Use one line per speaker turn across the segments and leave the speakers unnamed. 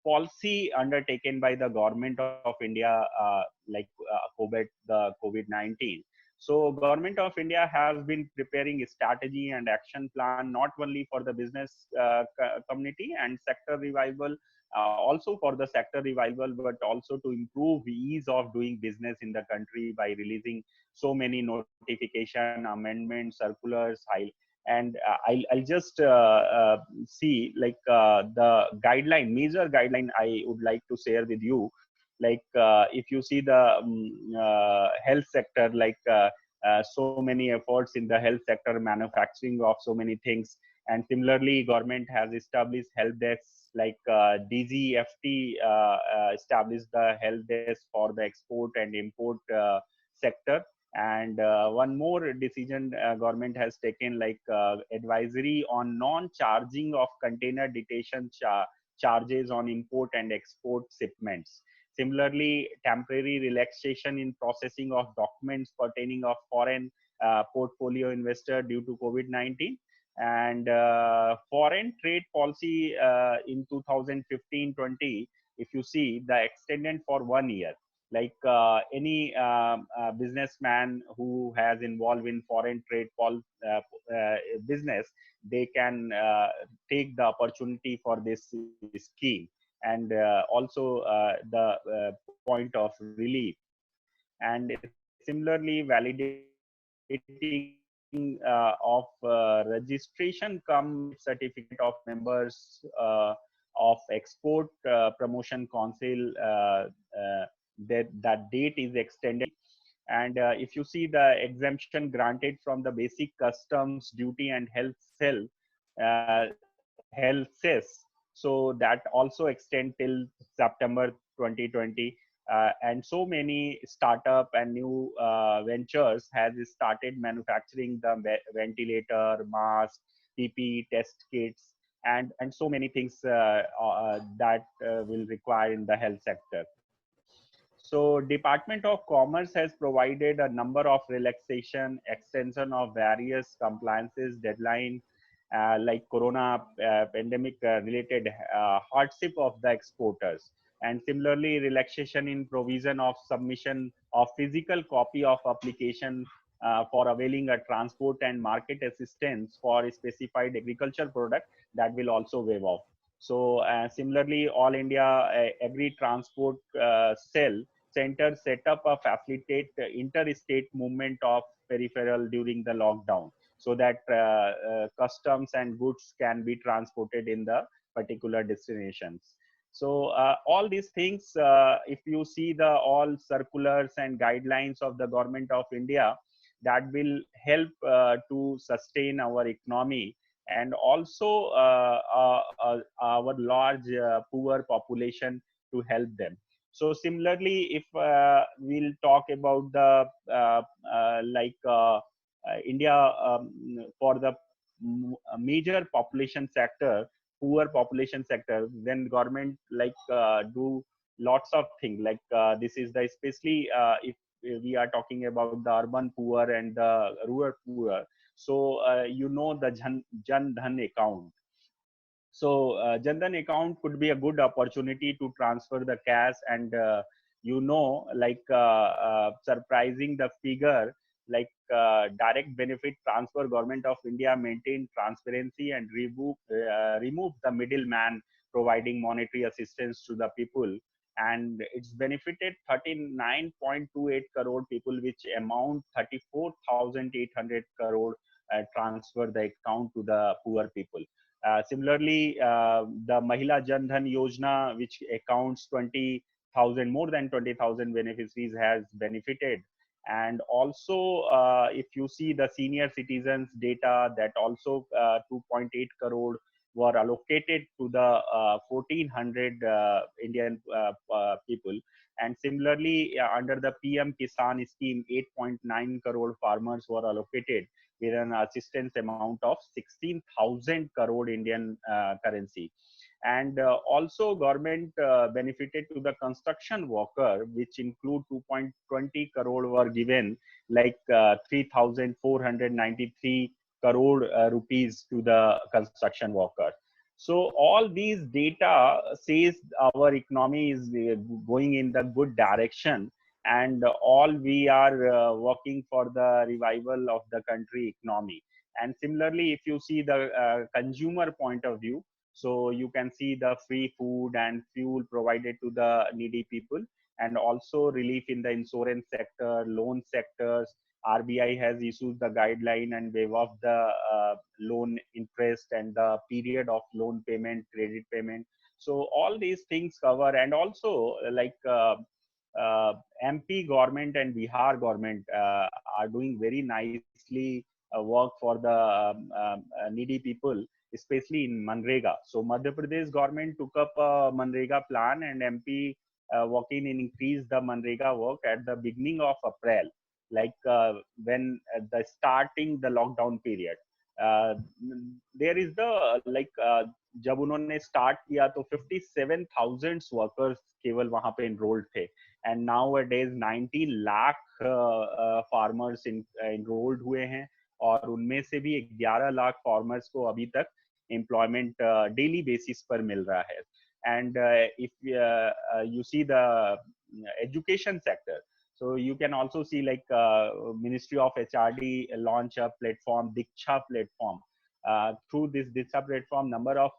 policy undertaken by the government of India, the COVID-19. So government of India has been preparing a strategy and action plan, not only for the business community and sector revival, also for the sector revival, but also to improve ease of doing business in the country by releasing so many notification, amendments, circulars, and I'll just see like the guideline, major guideline I would like to share with you. Like if you see the health sector, like so many efforts in the health sector, manufacturing of so many things, and similarly government has established help desks like DGFT established the help desk for the export and import sector. And one more decision government has taken, like advisory on non-charging of container detention charges on import and export shipments. Similarly, temporary relaxation in processing of documents pertaining of foreign portfolio investor due to COVID-19. And foreign trade policy in 2015-20, if you see, the extended for 1 year. Like any businessman who has involved in foreign trade business, they can take the opportunity for this scheme. And also the point of relief. And similarly, validating of registration come certificate of members of export promotion council, that date is extended. And if you see the exemption granted from the basic customs duty and health cess, so that also extend till September 2020. And so many startup and new ventures has started manufacturing the ventilator, mask, PPE, test kits, and so many things that will require in the health sector. So Department of Commerce has provided a number of relaxation, extension of various compliances deadline, like Corona pandemic related hardship of the exporters. And similarly, relaxation in provision of submission of physical copy of application for availing a transport and market assistance for a specified agriculture product, that will also waive off. So similarly, All India Agri Transport Cell Center set up a facilitate interstate movement of peripheral during the lockdown, so that customs and goods can be transported in the particular destinations. So all these things, if you see the all circulars and guidelines of the government of India, that will help to sustain our economy, and also our large poor population, to help them. So similarly, if we'll talk about the India, for the major population sector, poor population sector, then government do lots of things. Like this is the especially if we are talking about the urban poor and the rural poor. So the Jan Dhan account. So Jan Dhan account could be a good opportunity to transfer the cash, and surprising the figure, like direct benefit transfer, government of India maintain transparency and remove the middleman providing monetary assistance to the people. And it's benefited 39.28 crore people, which amount 34,800 crore transfer the account to the poor people. Similarly, the Mahila Jan Dhan Yojana, which accounts 20,000, more than 20,000 beneficiaries, has benefited. And also, if you see the senior citizens data, that also 2.8 crore were allocated to the 1,400 Indian people. And similarly, under the PM Kisan scheme, 8.9 crore farmers were allocated with an assistance amount of 16,000 crore Indian currency. And also government benefited to the construction worker, which include 2.20 crore were given, like 3,493 crore rupees to the construction worker. So all these data says our economy is going in the good direction, and all we are working for the revival of the country economy. And similarly, if you see the consumer point of view, so you can see the free food and fuel provided to the needy people, and also relief in the insurance sector, loan sectors. RBI has issued the guideline and waive off the loan interest and the period of loan payment, credit payment. So all these things cover. And also like uh, MP government and Bihar government are doing very nicely work for the needy people, especially in Manrega. So Madhya Pradesh government took up a Manrega plan, and MP working in increase the Manrega work at the beginning of April, like when the starting the lockdown period. uh, there is the like जब उन्होंने start किया तो 57,000 workers केवल वहां पे enrolled थे, and now a days 19 lakh farmers enrolled हुए हैं, और उनमें से भी 11 लाख फार्मर्स को अभी तक एम्प्लॉयमेंट डेली बेसिस पर मिल रहा है. And if you see the education sector, so you can also see like Ministry of HRD launch a platform, Diksha platform. Through this Diksha platform, number of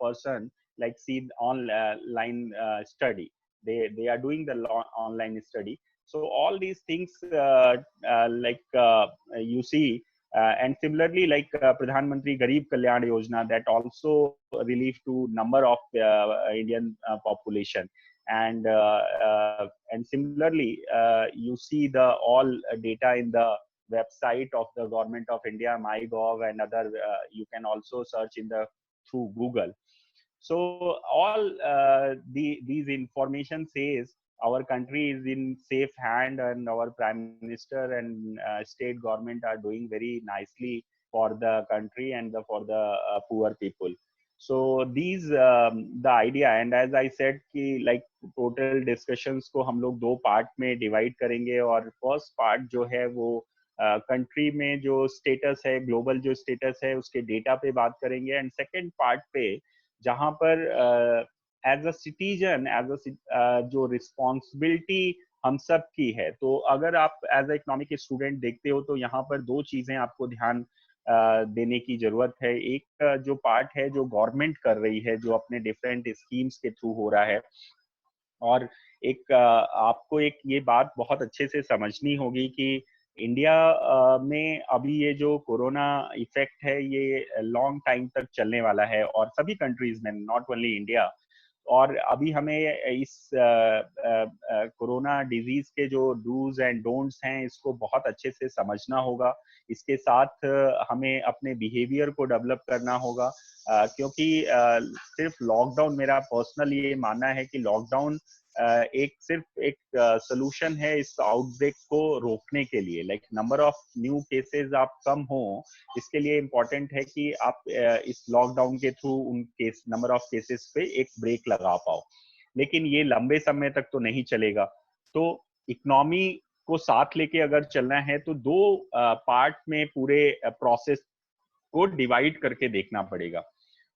person like see online study. They are doing the online study. So all these things like you see. And similarly, like Pradhan Mantri Garib Kalyan Yojana, that also relief to number of Indian population. And similarly, you see the all data in the website of the government of India, MyGov, and other. You can also search in the through Google. So all these information says our country is in safe hand, and our prime minister and state government are doing very nicely for the country and for the poor people. So these the idea. And as I said कि like total discussions को हम लोग दो part में divide करेंगे, और first part जो है वो कंट्री में जो स्टेटस है, ग्लोबल जो स्टेटस है उसके डेटा पे बात करेंगे, एंड सेकंड पार्ट पे जहां पर as a citizen, as a जो रिस्पॉन्सिबिलिटी हम सब की है. तो अगर आप एज अ इकोनॉमिक स्टूडेंट देखते हो तो यहाँ पर दो चीजें आपको ध्यान देने की जरूरत है. एक जो पार्ट है जो गवर्नमेंट कर रही है, जो अपने डिफरेंट स्कीम्स के थ्रू हो रहा है, और एक आपको एक ये बात बहुत अच्छे से समझनी होगी कि इंडिया में अभी ये जो कोरोना इफेक्ट है ये लॉन्ग टाइम तक चलने वाला है, और सभी कंट्रीज में, नॉट ओनली इंडिया. और अभी हमें इस कोरोना डिजीज के जो डूज एंड डोंट्स हैं इसको बहुत अच्छे से समझना होगा. इसके साथ हमें अपने बिहेवियर को डेवलप करना होगा, क्योंकि सिर्फ लॉकडाउन, मेरा पर्सनल ये मानना है कि लॉकडाउन सिर्फ एक सोल्यूशन है इस आउटब्रेक को रोकने के लिए. Like number of new cases आप कम हो, इसके लिए इम्पोर्टेंट है कि आप इस लॉकडाउन के थ्रू उन केस नंबर ऑफ केसेस पे एक ब्रेक लगा पाओ. लेकिन ये लंबे समय तक तो नहीं चलेगा. तो इकोनॉमी को साथ लेके अगर चलना है तो दो पार्ट में पूरे प्रोसेस को डिवाइड करके देखना पड़ेगा.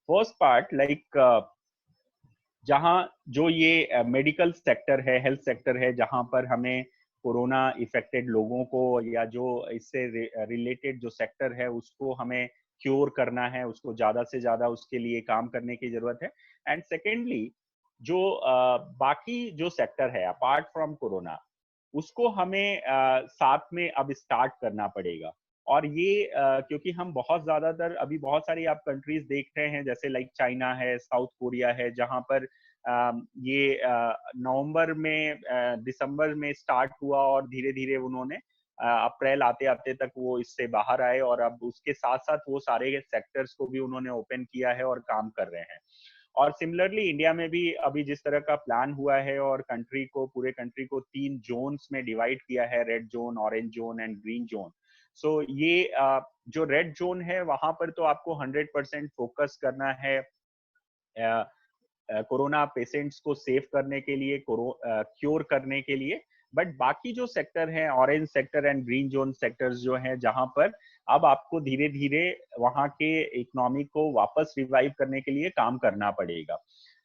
फर्स्ट पार्ट लाइक जहां जो ये मेडिकल सेक्टर है, हेल्थ सेक्टर है, जहां पर हमें कोरोना इफेक्टेड लोगों को या जो इससे रिलेटेड जो सेक्टर है उसको हमें क्योर करना है, उसको ज्यादा से ज्यादा उसके लिए काम करने की जरूरत है. एंड सेकेंडली जो बाकी जो सेक्टर है अपार्ट फ्रॉम कोरोना, उसको हमें साथ में अब स्टार्ट करना पड़ेगा. और ये क्योंकि हम बहुत ज्यादातर अभी बहुत सारी आप कंट्रीज देख रहे हैं, जैसे लाइक चाइना है, साउथ कोरिया है, जहां पर ये नवंबर में दिसंबर में स्टार्ट हुआ, और धीरे धीरे उन्होंने अप्रैल आते आते तक वो इससे बाहर आए, और अब उसके साथ साथ वो सारे सेक्टर्स को भी उन्होंने ओपन किया है और काम कर रहे हैं. और सिमिलरली इंडिया में भी अभी जिस तरह का प्लान हुआ है, और कंट्री को, पूरे कंट्री को 3 जोन्स में डिवाइड किया है, red zone, orange zone and green zone. So ये जो रेड जोन है वहां पर तो आपको 100% फोकस करना है कोरोना पेशेंट्स को सेव करने के लिए, क्योर करने के लिए. बट बाकी जो सेक्टर हैं, orange sector and green zone sectors जो हैं, जहां पर अब आपको धीरे धीरे वहां के इकोनॉमी को वापस रिवाइव करने के लिए काम करना पड़ेगा।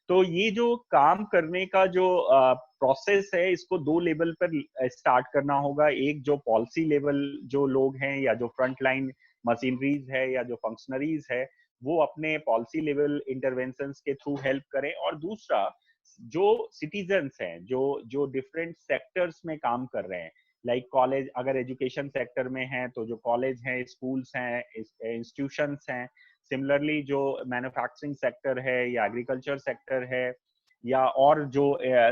तो ये जो काम करने का जो प्रोसेस है, इसको दो लेवल पर स्टार्ट करना होगा। एक जो पॉलिसी लेवल जो लोग हैं या जो फ्रंट लाइन मशीनरीज है या जो फंक्शनरीज है, वो अपने पॉलिसी लेवल इंटरवेंशंस के थ्रू हेल्प करें। और दूसरा, जो सिटीजन्स हैं, जो जो डिफरेंट सेक्टर्स में काम कर रहे हैं, लाइक कॉलेज, अगर एजुकेशन सेक्टर में है तो जो कॉलेज हैं, स्कूल्स हैं, इंस्टीट्यूशंस हैं। सिमिलरली जो मैन्युफैक्चरिंग सेक्टर है या एग्रीकल्चर सेक्टर है या और जो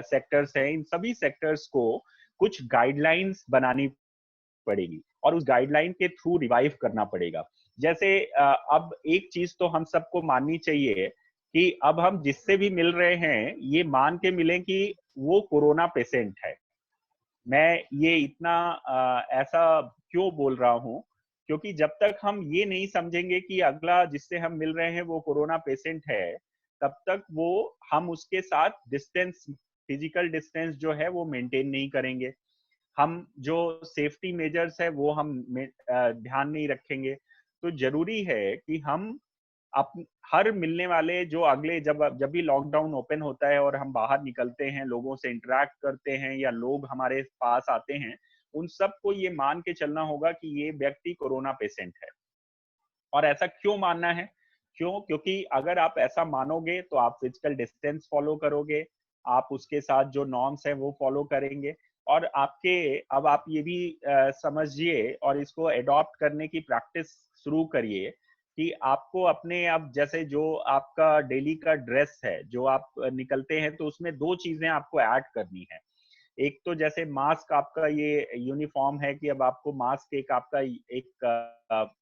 सेक्टर्स हैं, इन सभी सेक्टर्स को कुछ गाइडलाइंस बनानी पड़ेगी और उस गाइडलाइन के थ्रू रिवाइव करना पड़ेगा। जैसे अब एक चीज तो हम सबको माननी चाहिए कि अब हम जिससे भी मिल रहे हैं, ये मान के मिलें कि वो कोरोना पेशेंट है। मैं ये इतना ऐसा क्यों बोल रहा हूँ, क्योंकि जब तक हम ये नहीं समझेंगे कि अगला जिससे हम मिल रहे हैं वो कोरोना पेशेंट है, तब तक वो हम उसके साथ डिस्टेंस, फिजिकल डिस्टेंस जो है वो मेंटेन नहीं करेंगे। हम जो सेफ्टी मेजर्स है वो हम ध्यान नहीं रखेंगे। तो जरूरी है कि हम अप हर मिलने वाले जो अगले, जब भी लॉकडाउन ओपन होता है और हम बाहर निकलते हैं, लोगों से इंटरेक्ट करते हैं या लोग हमारे पास आते हैं, उन सबको ये मान के चलना होगा कि ये व्यक्ति कोरोना पेशेंट है। और ऐसा क्यों मानना है? क्यों? क्योंकि अगर आप ऐसा मानोगे तो आप फिजिकल डिस्टेंस फॉलो करोगे, आप उसके साथ जो नॉर्म्स है वो फॉलो करेंगे। और आपके, अब आप ये भी समझिए और इसको अडॉप्ट करने की प्रैक्टिस शुरू करिए कि आपको अपने, अब जैसे जो आपका डेली का ड्रेस है, जो आप निकलते हैं, तो उसमें दो चीजें आपको ऐड करनी है। एक तो जैसे मास्क, आपका ये यूनिफॉर्म है कि अब आपको मास्क एक आपका एक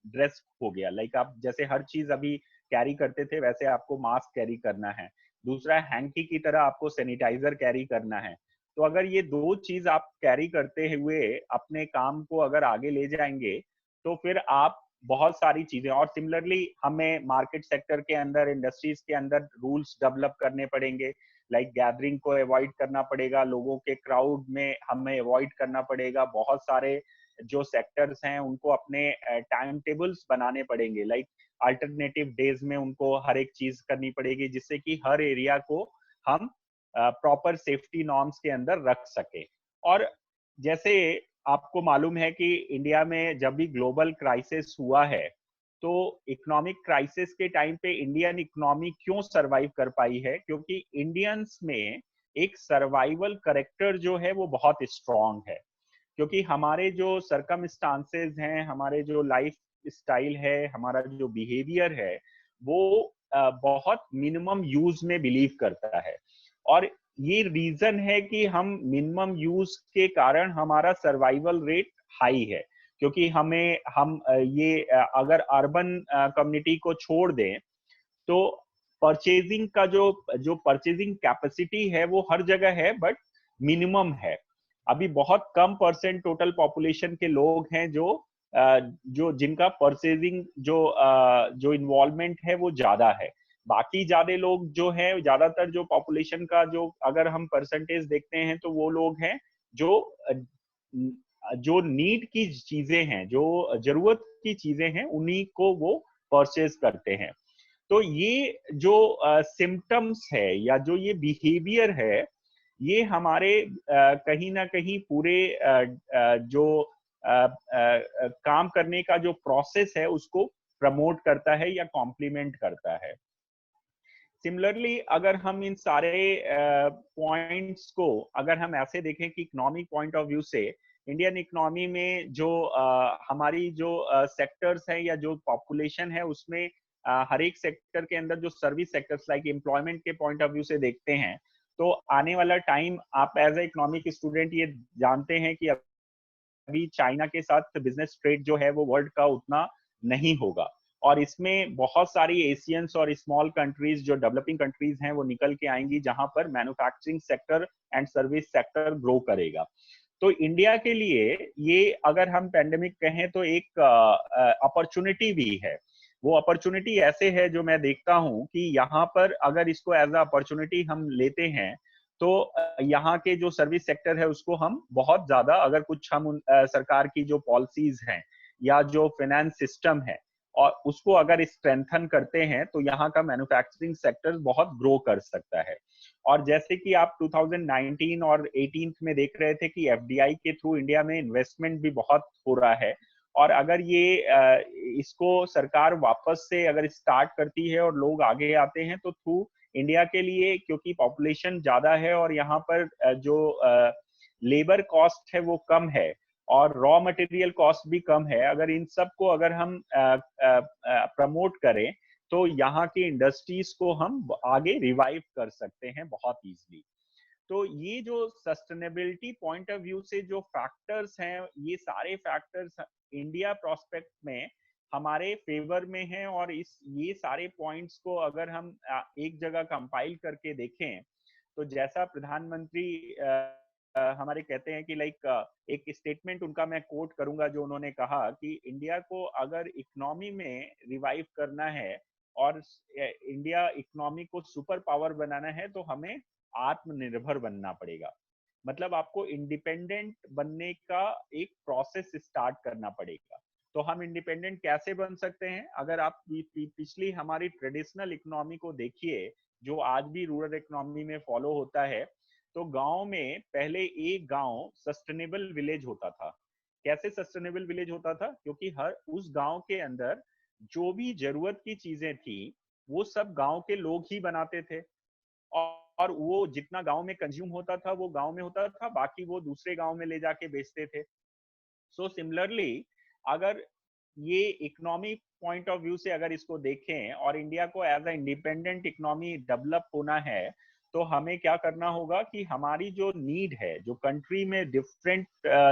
ड्रेस हो गया, लाइक आप जैसे हर चीज अभी कैरी करते थे वैसे आपको मास्क कैरी करना है। दूसरा, हैंकी की तरह आपको सैनिटाइजर कैरी करना है। तो अगर ये दो चीज आप कैरी करते हुए अपने काम को अगर आगे ले जाएंगे, तो फिर आप बहुत सारी चीजें, और सिमिलरली हमें मार्केट सेक्टर के अंदर, इंडस्ट्रीज के अंदर रूल्स डेवलप करने पड़ेंगे। लाइक गैदरिंग को अवॉइड करना पड़ेगा, लोगों के क्राउड में हमें अवॉइड करना पड़ेगा। बहुत सारे जो सेक्टर्स हैं उनको अपने टाइम टेबल्स बनाने पड़ेंगे, लाइक अल्टरनेटिव डेज में उनको हर एक चीज करनी पड़ेगी, जिससे कि हर एरिया को हम प्रॉपर सेफ्टी नॉर्म्स के अंदर रख सके। और जैसे आपको मालूम है कि इंडिया में जब भी ग्लोबल क्राइसिस हुआ है, तो इकोनॉमिक क्राइसिस के टाइम पे इंडियन इकोनॉमी क्यों सरवाइव कर पाई है? क्योंकि इंडियंस में एक सर्वाइवल करेक्टर जो है वो बहुत स्ट्रांग है। क्योंकि हमारे जो सरकमस्टांसेस हैं, हमारे जो लाइफ स्टाइल है, हमारा जो बिहेवियर है, वो बहुत मिनिमम यूज में बिलीव करता है। और ये रीजन है कि हम मिनिमम यूज के कारण हमारा सर्वाइवल रेट हाई है। क्योंकि हम ये अगर अर्बन कम्युनिटी को छोड़ दें, तो परचेजिंग का जो जो परचेजिंग कैपेसिटी है वो हर जगह है, बट मिनिमम है। अभी बहुत कम परसेंट टोटल पॉपुलेशन के लोग हैं जो जिनका परचेजिंग जो इन्वॉल्वमेंट है वो ज्यादा है। बाकी ज्यादा लोग जो हैं, ज्यादातर जो पॉपुलेशन का जो अगर हम परसेंटेज देखते हैं, तो वो लोग हैं जो जो नीड की चीजें हैं, जो जरूरत की चीजें हैं, उन्हीं को वो परचेज करते हैं। तो ये जो सिम्टम्स है या जो ये बिहेवियर है, ये हमारे कहीं ना कहीं पूरे जो काम करने का जो प्रोसेस है उसको प्रमोट करता है या कॉम्प्लीमेंट करता है। सिमिलरली अगर हम इन सारे पॉइंट्स को अगर हम ऐसे देखें कि इकोनॉमिक पॉइंट ऑफ व्यू से, इंडियन इकोनॉमी में जो हमारी जो सेक्टर्स हैं या जो पॉपुलेशन है, उसमें हर एक सेक्टर के अंदर जो सर्विस सेक्टर्स लाइक एम्प्लॉयमेंट के पॉइंट ऑफ व्यू से देखते हैं, तो आने वाला टाइम, आप एज ए इकोनॉमिक स्टूडेंट ये जानते हैं कि अभी चाइना के साथ बिजनेस ट्रेड जो है वो वर्ल्ड का उतना नहीं होगा। और इसमें बहुत सारी एशियंस और स्मॉल कंट्रीज, जो डेवलपिंग कंट्रीज हैं, वो निकल के आएंगी, जहां पर manufacturing sector and service sector grow करेगा। तो इंडिया के लिए ये, अगर हम पेंडेमिक कहें तो एक अपॉर्चुनिटी भी है। वो अपॉर्चुनिटी ऐसे है जो मैं देखता हूं कि यहाँ पर अगर इसको एज अ अपॉर्चुनिटी हम लेते हैं, तो यहाँ के जो सर्विस सेक्टर है उसको हम बहुत ज्यादा, अगर कुछ हम सरकार की जो पॉलिसीज हैं या जो फाइनेंस सिस्टम है और उसको अगर स्ट्रेंथन करते हैं तो यहाँ का मैन्युफैक्चरिंग सेक्टर बहुत ग्रो कर सकता है। और जैसे कि आप 2019 और 18 में देख रहे थे कि एफडीआई के थ्रू इंडिया में इन्वेस्टमेंट भी बहुत हो रहा है, और अगर ये इसको सरकार वापस से अगर स्टार्ट करती है और लोग आगे आते हैं तो थ्रू इंडिया के लिए, क्योंकि पॉपुलेशन ज्यादा है और यहाँ पर जो लेबर कॉस्ट है वो कम है और रॉ मटेरियल कॉस्ट भी कम है, अगर इन सब को अगर हम प्रमोट करें तो यहाँ की इंडस्ट्रीज को हम आगे रिवाइव कर सकते हैं बहुत इजीली। तो ये जो सस्टेनेबिलिटी पॉइंट ऑफ व्यू से जो फैक्टर्स हैं, ये सारे फैक्टर्स इंडिया प्रोस्पेक्ट में हमारे फेवर में हैं, और ये सारे पॉइंट्स को अगर हम एक जगह कंपाइल करके देखें तो जैसा प्रधानमंत्री हमारे कहते हैं कि एक स्टेटमेंट उनका मैं कोट करूंगा जो उन्होंने कहा कि इंडिया को अगर इकोनॉमी में रिवाइव करना है और इंडिया इकोनॉमी को सुपर पावर बनाना है तो हमें आत्मनिर्भर बनना पड़ेगा। मतलब आपको इंडिपेंडेंट बनने का एक प्रोसेस स्टार्ट करना पड़ेगा। तो हम इंडिपेंडेंट कैसे बन सकते हैं? अगर आप पिछली हमारी ट्रेडिशनल इकोनॉमी को देखिए जो आज भी रूरल इकोनॉमी में फॉलो होता है, तो गांव में पहले एक गांव सस्टेनेबल विलेज होता था। कैसे सस्टेनेबल विलेज होता था? क्योंकि हर उस गांव के अंदर जो भी जरूरत की चीजें थी वो सब गांव के लोग ही बनाते थे, और वो जितना गांव में कंज्यूम होता था वो गांव में होता था, बाकी वो दूसरे गांव में ले जाके बेचते थे। सो सिमिलरली अगर ये इकोनॉमिक पॉइंट ऑफ व्यू से अगर इसको देखें और इंडिया को as a independent economy develop होना है तो हमें क्या करना होगा कि हमारी जो नीड है, जो कंट्री में डिफरेंट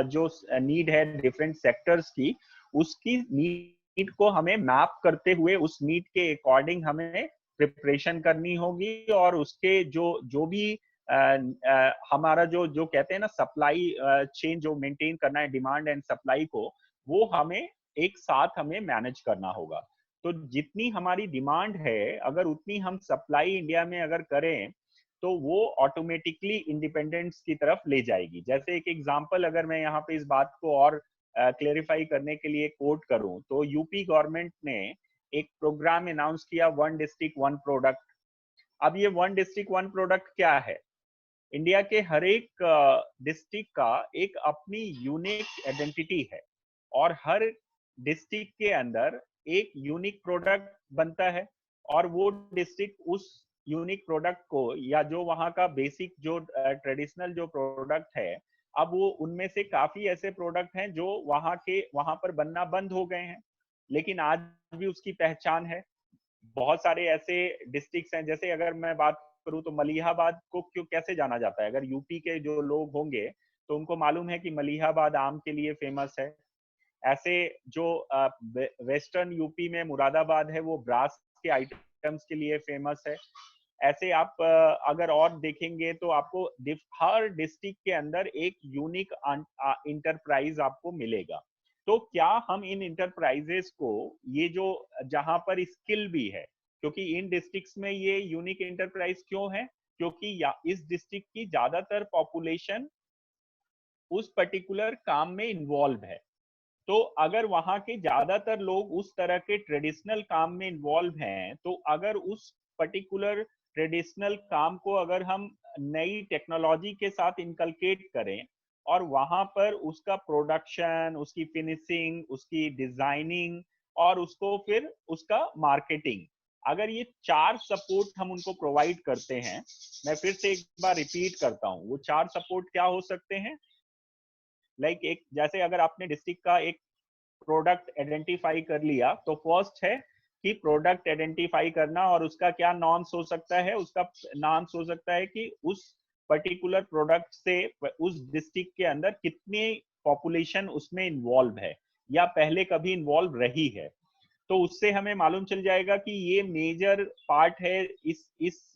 जो नीड है डिफरेंट सेक्टर्स की, उसकी नीड को हमें मैप करते हुए उस नीड के अकॉर्डिंग हमें प्रिपरेशन करनी होगी, और उसके जो जो भी हमारा जो जो कहते हैं ना सप्लाई चेन जो मेंटेन करना है, डिमांड एंड सप्लाई को, वो हमें एक साथ हमें मैनेज करना होगा। तो जितनी हमारी डिमांड है अगर उतनी हम सप्लाई इंडिया में अगर करें तो वो ऑटोमेटिकली इंडिपेंडेंस की तरफ ले जाएगी। जैसे एक एग्जांपल अगर मैं यहाँ पे इस बात को और क्लेरिफाई करने के लिए कोट करूं तो यूपी गवर्नमेंट ने एक प्रोग्राम अनाउंस किया, वन डिस्ट्रिक्ट वन प्रोडक्ट। अब ये वन डिस्ट्रिक्ट वन प्रोडक्ट क्या है? इंडिया के हर एक डिस्ट्रिक्ट का एक अपनी यूनिक आइडेंटिटी है और हर डिस्ट्रिक्ट के अंदर एक यूनिक प्रोडक्ट बनता है, और वो डिस्ट्रिक्ट उस यूनिक प्रोडक्ट को या जो वहाँ का बेसिक जो ट्रेडिशनल जो प्रोडक्ट है, अब वो उनमें से काफी ऐसे प्रोडक्ट हैं जो वहाँ पर बनना बंद हो गए हैं, लेकिन आज भी उसकी पहचान है। बहुत सारे ऐसे डिस्ट्रिक्ट्स हैं, जैसे अगर मैं बात करूं तो मलिहाबाद को क्यों कैसे जाना जाता है? अगर यूपी के जो लोग होंगे तो उनको मालूम है कि मलिहाबाद आम के लिए फेमस है। ऐसे जो वेस्टर्न यूपी में मुरादाबाद है वो ब्रास के आइटम्स के लिए फेमस है। ऐसे आप अगर और देखेंगे तो आपको हर डिस्ट्रिक्ट के अंदर एक यूनिक इंटरप्राइज आपको मिलेगा। तो क्या हम इन इंटरप्राइजेस को, ये जो जहां पर स्किल भी है, क्योंकि इन डिस्ट्रिक्ट्स में ये यूनिक इंटरप्राइज क्यों है? क्योंकि इस डिस्ट्रिक्ट की ज्यादातर पॉपुलेशन उस पर्टिकुलर काम में इन्वॉल्व है। तो अगर वहां के ज्यादातर लोग उस तरह के ट्रेडिशनल काम में इन्वॉल्व हैं, तो अगर उस पर्टिकुलर ट्रेडिशनल काम को अगर हम नई टेक्नोलॉजी के साथ इनकलकेट करें और वहां पर उसका प्रोडक्शन, उसकी फिनिशिंग, उसकी डिजाइनिंग और उसको फिर उसका मार्केटिंग, अगर ये चार सपोर्ट हम उनको प्रोवाइड करते हैं, मैं फिर से एक बार रिपीट करता हूँ, वो चार सपोर्ट क्या हो सकते हैं? एक जैसे अगर आपने डिस्ट्रिक्ट का एक प्रोडक्ट आइडेंटिफाई कर लिया तो फर्स्ट है कि प्रोडक्ट आइडेंटिफाई करना, और उसका क्या नॉर्म्स हो सकता है? उसका नॉर्म्स हो सकता है कि उस पर्टिकुलर प्रोडक्ट से उस डिस्ट्रिक्ट के अंदर कितनी पॉपुलेशन उसमें इन्वॉल्व है या पहले कभी इन्वॉल्व रही है। तो उससे हमें मालूम चल जाएगा कि ये मेजर पार्ट है इस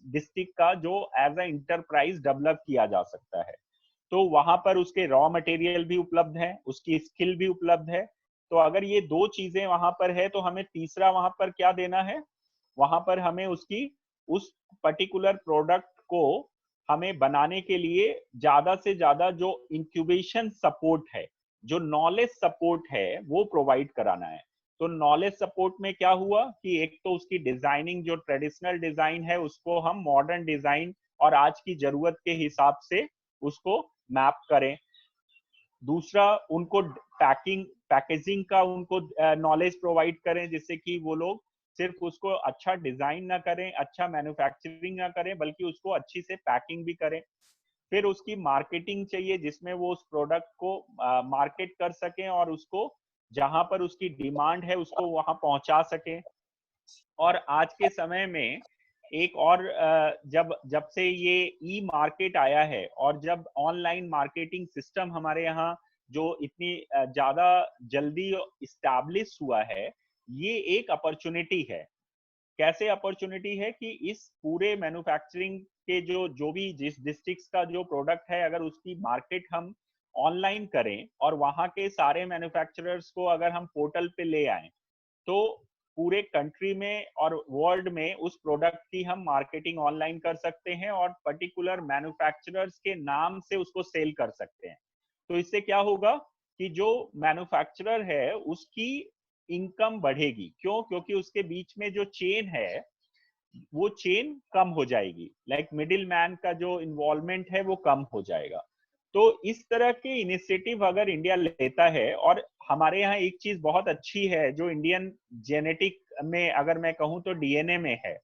डिस्ट्रिक्ट का जो एज अ इंटरप्राइज डेवलप किया जा सकता है। तो वहां पर उसके रॉ मटेरियल भी उपलब्ध है, उसकी स्किल भी उपलब्ध है। तो अगर ये दो चीजें वहां पर है तो हमें तीसरा वहां पर क्या देना है? वहां पर हमें उसकी उस पर्टिकुलर प्रोडक्ट को हमें बनाने के लिए ज्यादा से ज्यादा जो इंक्यूबेशन सपोर्ट है, जो नॉलेज सपोर्ट है, वो प्रोवाइड कराना है। तो नॉलेज सपोर्ट में क्या हुआ कि एक तो उसकी डिजाइनिंग, जो ट्रेडिशनल डिजाइन है उसको हम मॉडर्न डिजाइन और आज की जरूरत के हिसाब से उसको मैप करें। दूसरा, उनको पैकेजिंग का उनको नॉलेज प्रोवाइड करें, जिससे कि वो लोग सिर्फ उसको अच्छा डिजाइन ना करें, अच्छा मैन्युफैक्चरिंग ना करें, बल्कि उसको अच्छी से पैकिंग भी करें। फिर उसकी मार्केटिंग चाहिए, जिसमें वो उस प्रोडक्ट को मार्केट कर सकें और उसको जहां पर उसकी डिमांड है उसको वहां पहुंचा सकें। और आज के समय में एक और, जब जब से ये ई मार्केट आया है और जब ऑनलाइन मार्केटिंग सिस्टम हमारे यहाँ जो इतनी ज्यादा जल्दी इस्टेब्लिश हुआ है, ये एक अपॉर्चुनिटी है। कैसे अपॉर्चुनिटी है कि इस पूरे मैन्युफैक्चरिंग के जो जो भी जिस डिस्ट्रिक्ट का जो प्रोडक्ट है, अगर उसकी मार्केट हम ऑनलाइन करें और वहां के सारे मैन्युफैक्चरर्स को अगर हम पोर्टल पे ले आए, तो पूरे कंट्री में और वर्ल्ड में उस प्रोडक्ट की हम मार्केटिंग ऑनलाइन कर सकते हैं और पर्टिकुलर मैन्युफैक्चरर्स के नाम से उसको सेल कर सकते हैं। तो इससे क्या होगा कि जो मैन्युफैक्चरर है उसकी इनकम बढ़ेगी। क्यों? क्योंकि उसके बीच में जो चेन है वो चेन कम हो जाएगी, लाइक मिडिल मैन का जो इन्वॉल्वमेंट है वो कम हो जाएगा। तो इस तरह के इनिशिएटिव अगर इंडिया लेता है, और हमारे यहाँ एक चीज बहुत अच्छी है जो इंडियन जेनेटिक में अगर मैं कहूँ तो डीएनए में है,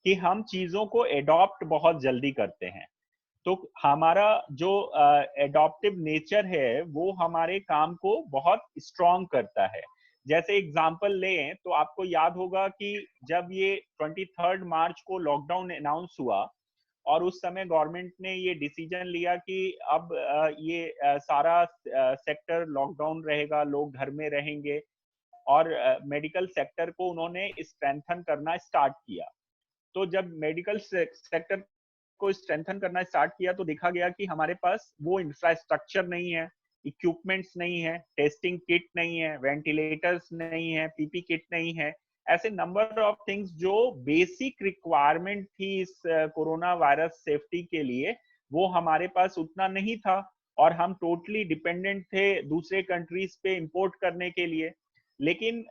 कि हम चीजों को एडॉप्ट बहुत जल्दी करते हैं। तो हमारा जो एडॉप्टिव नेचर है वो हमारे काम को बहुत स्ट्रॉन्ग करता है। जैसे एग्जांपल लें तो आपको याद होगा कि जब ये 23 मार्च को लॉकडाउन अनाउंस हुआ और उस समय गवर्नमेंट ने ये डिसीजन लिया कि अब ये सारा सेक्टर लॉकडाउन रहेगा, लोग घर में रहेंगे, और मेडिकल सेक्टर को उन्होंने स्ट्रेंथन करना स्टार्ट किया। तो जब मेडिकल सेक्टर को स्ट्रेंथन करना स्टार्ट किया तो देखा गया कि हमारे पास वो इंफ्रास्ट्रक्चर नहीं है, इक्विपमेंट्स नहीं है, टेस्टिंग किट नहीं है, वेंटिलेटर्स नहीं है, पीपी किट नहीं है। ऐसे नंबर ऑफ थिंग्स जो बेसिक रिक्वायरमेंट थी इस कोरोना वायरस सेफ्टी के लिए, वो हमारे पास उतना नहीं था, और हम टोटली डिपेंडेंट थे दूसरे कंट्रीज पे इंपोर्ट करने के लिए। लेकिन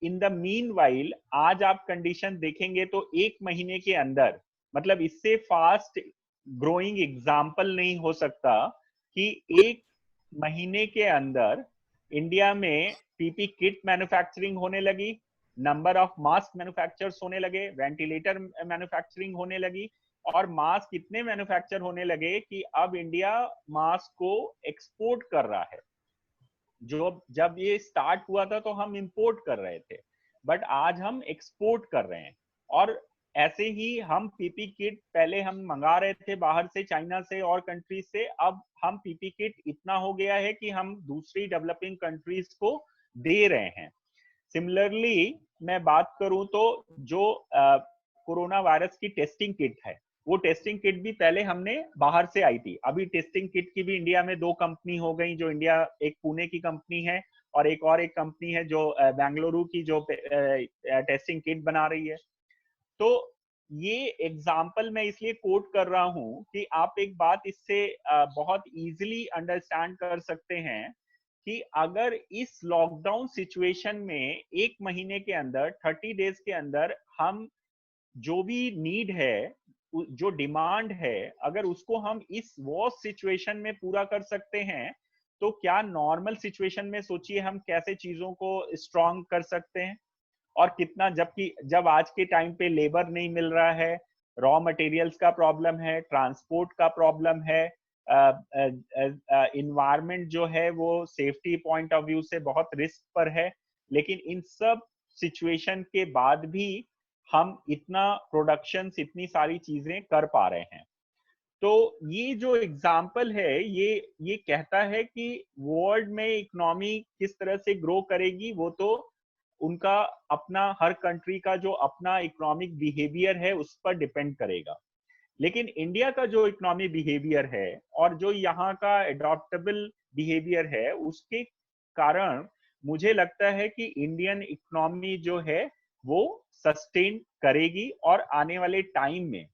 इन द मीन वाइल आज आप कंडीशन देखेंगे तो एक महीने के अंदर, मतलब इससे फास्ट ग्रोइंग एग्जाम्पल नहीं हो सकता कि एक महीने के अंदर इंडिया में पीपी किट मैन्युफैक्चरिंग होने लगी, नंबर ऑफ मास्क मैन्युफैक्चरर्स होने लगे, वेंटिलेटर मैन्युफैक्चरिंग होने लगी, और मास्क इतने मैन्युफैक्चर होने लगे कि अब इंडिया मास्क को एक्सपोर्ट कर रहा है। जो जब ये स्टार्ट हुआ था तो हम इंपोर्ट कर रहे थे, बट आज हम एक्सपोर्ट कर रहे हैं। और ऐसे ही हम पीपी किट पहले हम मंगा रहे थे बाहर से, चाइना से और कंट्रीज से, अब हम पीपी किट इतना हो गया है कि हम दूसरी डेवलपिंग कंट्रीज को दे रहे हैं। सिमिलरली मैं बात करूं तो जो कोरोना वायरस की टेस्टिंग किट है, वो टेस्टिंग किट भी पहले हमने बाहर से आई थी। अभी टेस्टिंग किट की भी इंडिया में 2 कंपनी हो गई, जो इंडिया, एक पुणे की कंपनी है और एक कंपनी है जो बेंगलुरु की, जो टेस्टिंग किट बना रही है। तो ये एग्जाम्पल मैं इसलिए कोट कर रहा हूं कि आप एक बात इससे बहुत इजीली अंडरस्टैंड कर सकते हैं कि अगर इस लॉकडाउन सिचुएशन में एक महीने के अंदर, 30 डेज के अंदर, हम जो भी नीड है, जो डिमांड है, अगर उसको हम इस वॉर सिचुएशन में पूरा कर सकते हैं, तो क्या नॉर्मल सिचुएशन में सोचिए हम कैसे चीजों को स्ट्रॉन्ग कर सकते हैं। और कितना, जबकि जब आज के टाइम पे लेबर नहीं मिल रहा है, रॉ मटेरियल्स का प्रॉब्लम है, ट्रांसपोर्ट का प्रॉब्लम है, इन्वायरमेंट जो है वो सेफ्टी पॉइंट ऑफ व्यू से बहुत रिस्क पर है, लेकिन इन सब सिचुएशन के बाद भी हम इतना प्रोडक्शन, इतनी सारी चीजें कर पा रहे हैं। तो ये जो एग्जाम्पल है, ये कहता है कि वर्ल्ड में इकोनॉमी किस तरह से ग्रो करेगी, वो तो उनका अपना, हर कंट्री का जो अपना इकोनॉमिक बिहेवियर है उस पर डिपेंड करेगा। लेकिन इंडिया का जो इकोनॉमिक बिहेवियर है और जो यहाँ का एडॉप्टेबल बिहेवियर है, उसके कारण मुझे लगता है कि इंडियन इकोनॉमी जो है वो सस्टेन करेगी और आने वाले टाइम में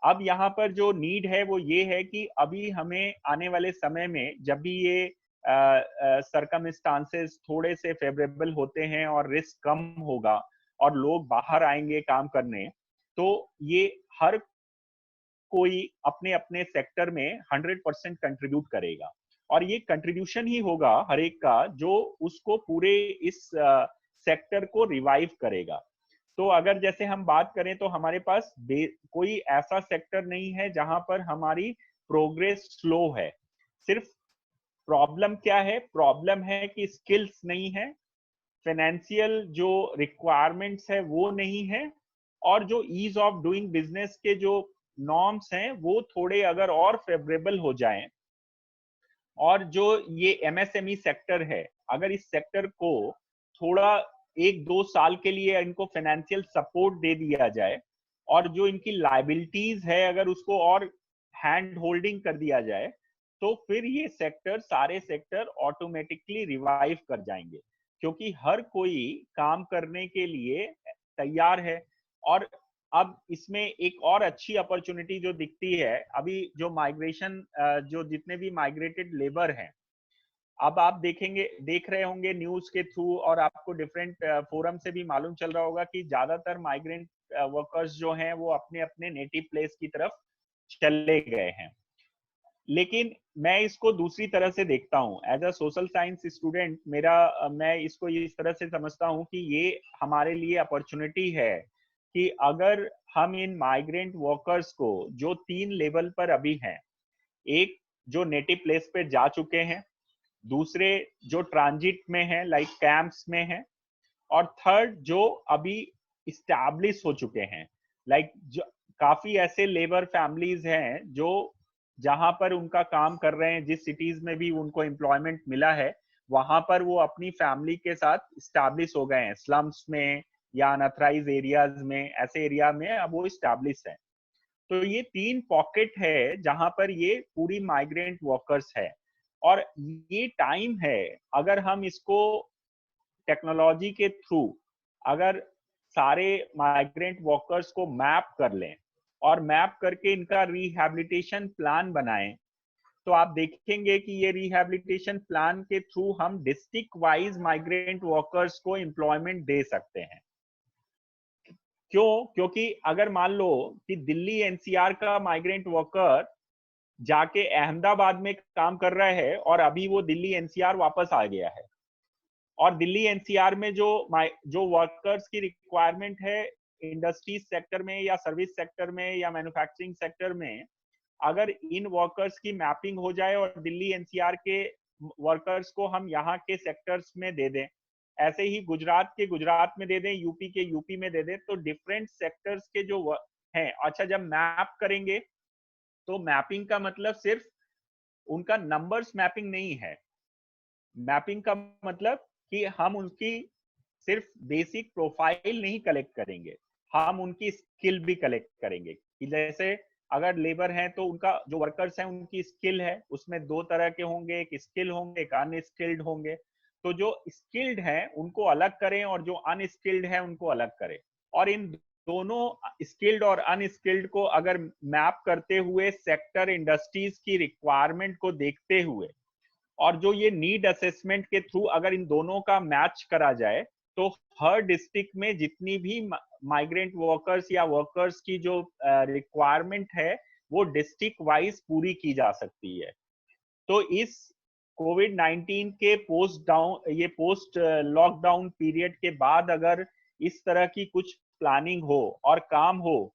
अब यहाँ पर जो नीड है वो ये है कि अभी हमें आने वाले समय में जब भी ये सरकमस्टांसेस थोड़े से फेवरेबल होते हैं और रिस्क कम होगा और लोग बाहर आएंगे काम करने, तो ये हर कोई अपने अपने सेक्टर में 100% कंट्रीब्यूट करेगा, और ये कंट्रीब्यूशन ही होगा हर एक का जो उसको पूरे इस सेक्टर को रिवाइव करेगा। तो अगर जैसे हम बात करें तो हमारे पास कोई ऐसा सेक्टर नहीं है जहां पर हमारी प्रोग्रेस स्लो है। सिर्फ प्रॉब्लम क्या है? प्रॉब्लम है कि स्किल्स नहीं है, फाइनेंशियल जो रिक्वायरमेंट्स है वो नहीं है, और जो ईज ऑफ डूइंग बिजनेस के जो नॉर्म्स हैं वो थोड़े अगर और फेवरेबल हो जाएं, और जो ये एमएसएमई सेक्टर है अगर इस सेक्टर को थोड़ा 1-2 साल के लिए इनको फाइनेंशियल सपोर्ट दे दिया जाए, और जो इनकी लाइबिलिटीज है अगर उसको और हैंड होल्डिंग कर दिया जाए, तो फिर ये सेक्टर सारे सेक्टर ऑटोमेटिकली रिवाइव कर जाएंगे, क्योंकि हर कोई काम करने के लिए तैयार है। और अब इसमें एक और अच्छी अपॉर्चुनिटी जो दिखती है, अभी जो माइग्रेशन जो जितने भी माइग्रेटेड लेबर हैं, अब आप देख रहे होंगे न्यूज के थ्रू, और आपको डिफरेंट फोरम से भी मालूम चल रहा होगा कि ज्यादातर माइग्रेंट वर्कर्स जो हैं वो अपने अपने नेटिव प्लेस की तरफ चले गए हैं। लेकिन मैं इसको दूसरी तरह से देखता हूँ as a social science student. मैं इसको इस तरह से समझता हूँ कि ये हमारे लिए अपॉर्चुनिटी है कि अगर हम इन माइग्रेंट वर्कर्स को जो 3 लेवल पर अभी हैं, एक जो नेटिव प्लेस पे जा चुके हैं, दूसरे जो ट्रांजिट में हैं लाइक कैंप्स में हैं, और थर्ड जो अभी इस्टेब्लिश हो चुके हैं लाइक काफी ऐसे लेबर फैमिलीज हैं जो जहां पर उनका काम कर रहे हैं, जिस सिटीज में भी उनको एम्प्लॉयमेंट मिला है वहां पर वो अपनी फैमिली के साथ इस्टेब्लिश हो गए हैं, स्लम्स में या अनअथराइज एरियाज में, ऐसे एरिया में अब वो इस्टेब्लिश है। तो ये 3 पॉकेट है जहां पर ये पूरी माइग्रेंट वर्कर्स है, और ये टाइम है अगर हम इसको टेक्नोलॉजी के थ्रू अगर सारे माइग्रेंट वर्कर्स को मैप कर लें और मैप करके इनका रिहैबिलिटेशन प्लान बनाएं, तो आप देखेंगे कि ये रिहैबिलिटेशन प्लान के थ्रू हम डिस्ट्रिक्ट वाइज माइग्रेंट वर्कर्स को एम्प्लॉयमेंट दे सकते हैं। क्यों? क्योंकि अगर मान लो कि दिल्ली एनसीआर का माइग्रेंट वर्कर जाके अहमदाबाद में काम कर रहा है और अभी वो दिल्ली एनसीआर वापस आ गया है, और दिल्ली एनसीआर में जो वर्कर्स की रिक्वायरमेंट है इंडस्ट्रीज सेक्टर में या सर्विस सेक्टर में या मैन्युफैक्चरिंग सेक्टर में, अगर इन वर्कर्स की मैपिंग हो जाए और दिल्ली एनसीआर के वर्कर्स को हम यहाँ के सेक्टर्स में दे दें, ऐसे ही गुजरात के गुजरात में दे दें, यूपी के यूपी में दे दें, तो डिफरेंट सेक्टर्स के जो हैं, अच्छा जब मैप करेंगे तो मैपिंग का मतलब सिर्फ उनका नंबर्स मैपिंग नहीं है। मैपिंग का मतलब कि हम उनकी सिर्फ बेसिक प्रोफाइल नहीं कलेक्ट करेंगे, हम उनकी स्किल भी कलेक्ट करेंगे। कि जैसे अगर लेबर हैं तो उनका जो वर्कर्स हैं उनकी स्किल है, उसमें 2 तरह के होंगे, एक स्किल होंगे एक अनस्किल्ड होंगे। तो जो स्किल्ड हैं उनको अलग करें और जो अनस्किल्ड है उनको अलग करें, और इन दोनों स्किल्ड और अनस्किल्ड को अगर मैप करते हुए सेक्टर इंडस्ट्रीज की रिक्वायरमेंट को देखते हुए, और जो ये नीड असेसमेंट के थ्रू अगर इन दोनों का मैच करा जाए, तो हर डिस्ट्रिक्ट में जितनी भी माइग्रेंट वर्कर्स या वर्कर्स की जो रिक्वायरमेंट है वो डिस्ट्रिक्ट वाइज पूरी की जा सकती है। तो इस कोविड-19 के पोस्ट लॉकडाउन पीरियड के बाद अगर इस तरह की कुछ प्लानिंग हो और काम हो,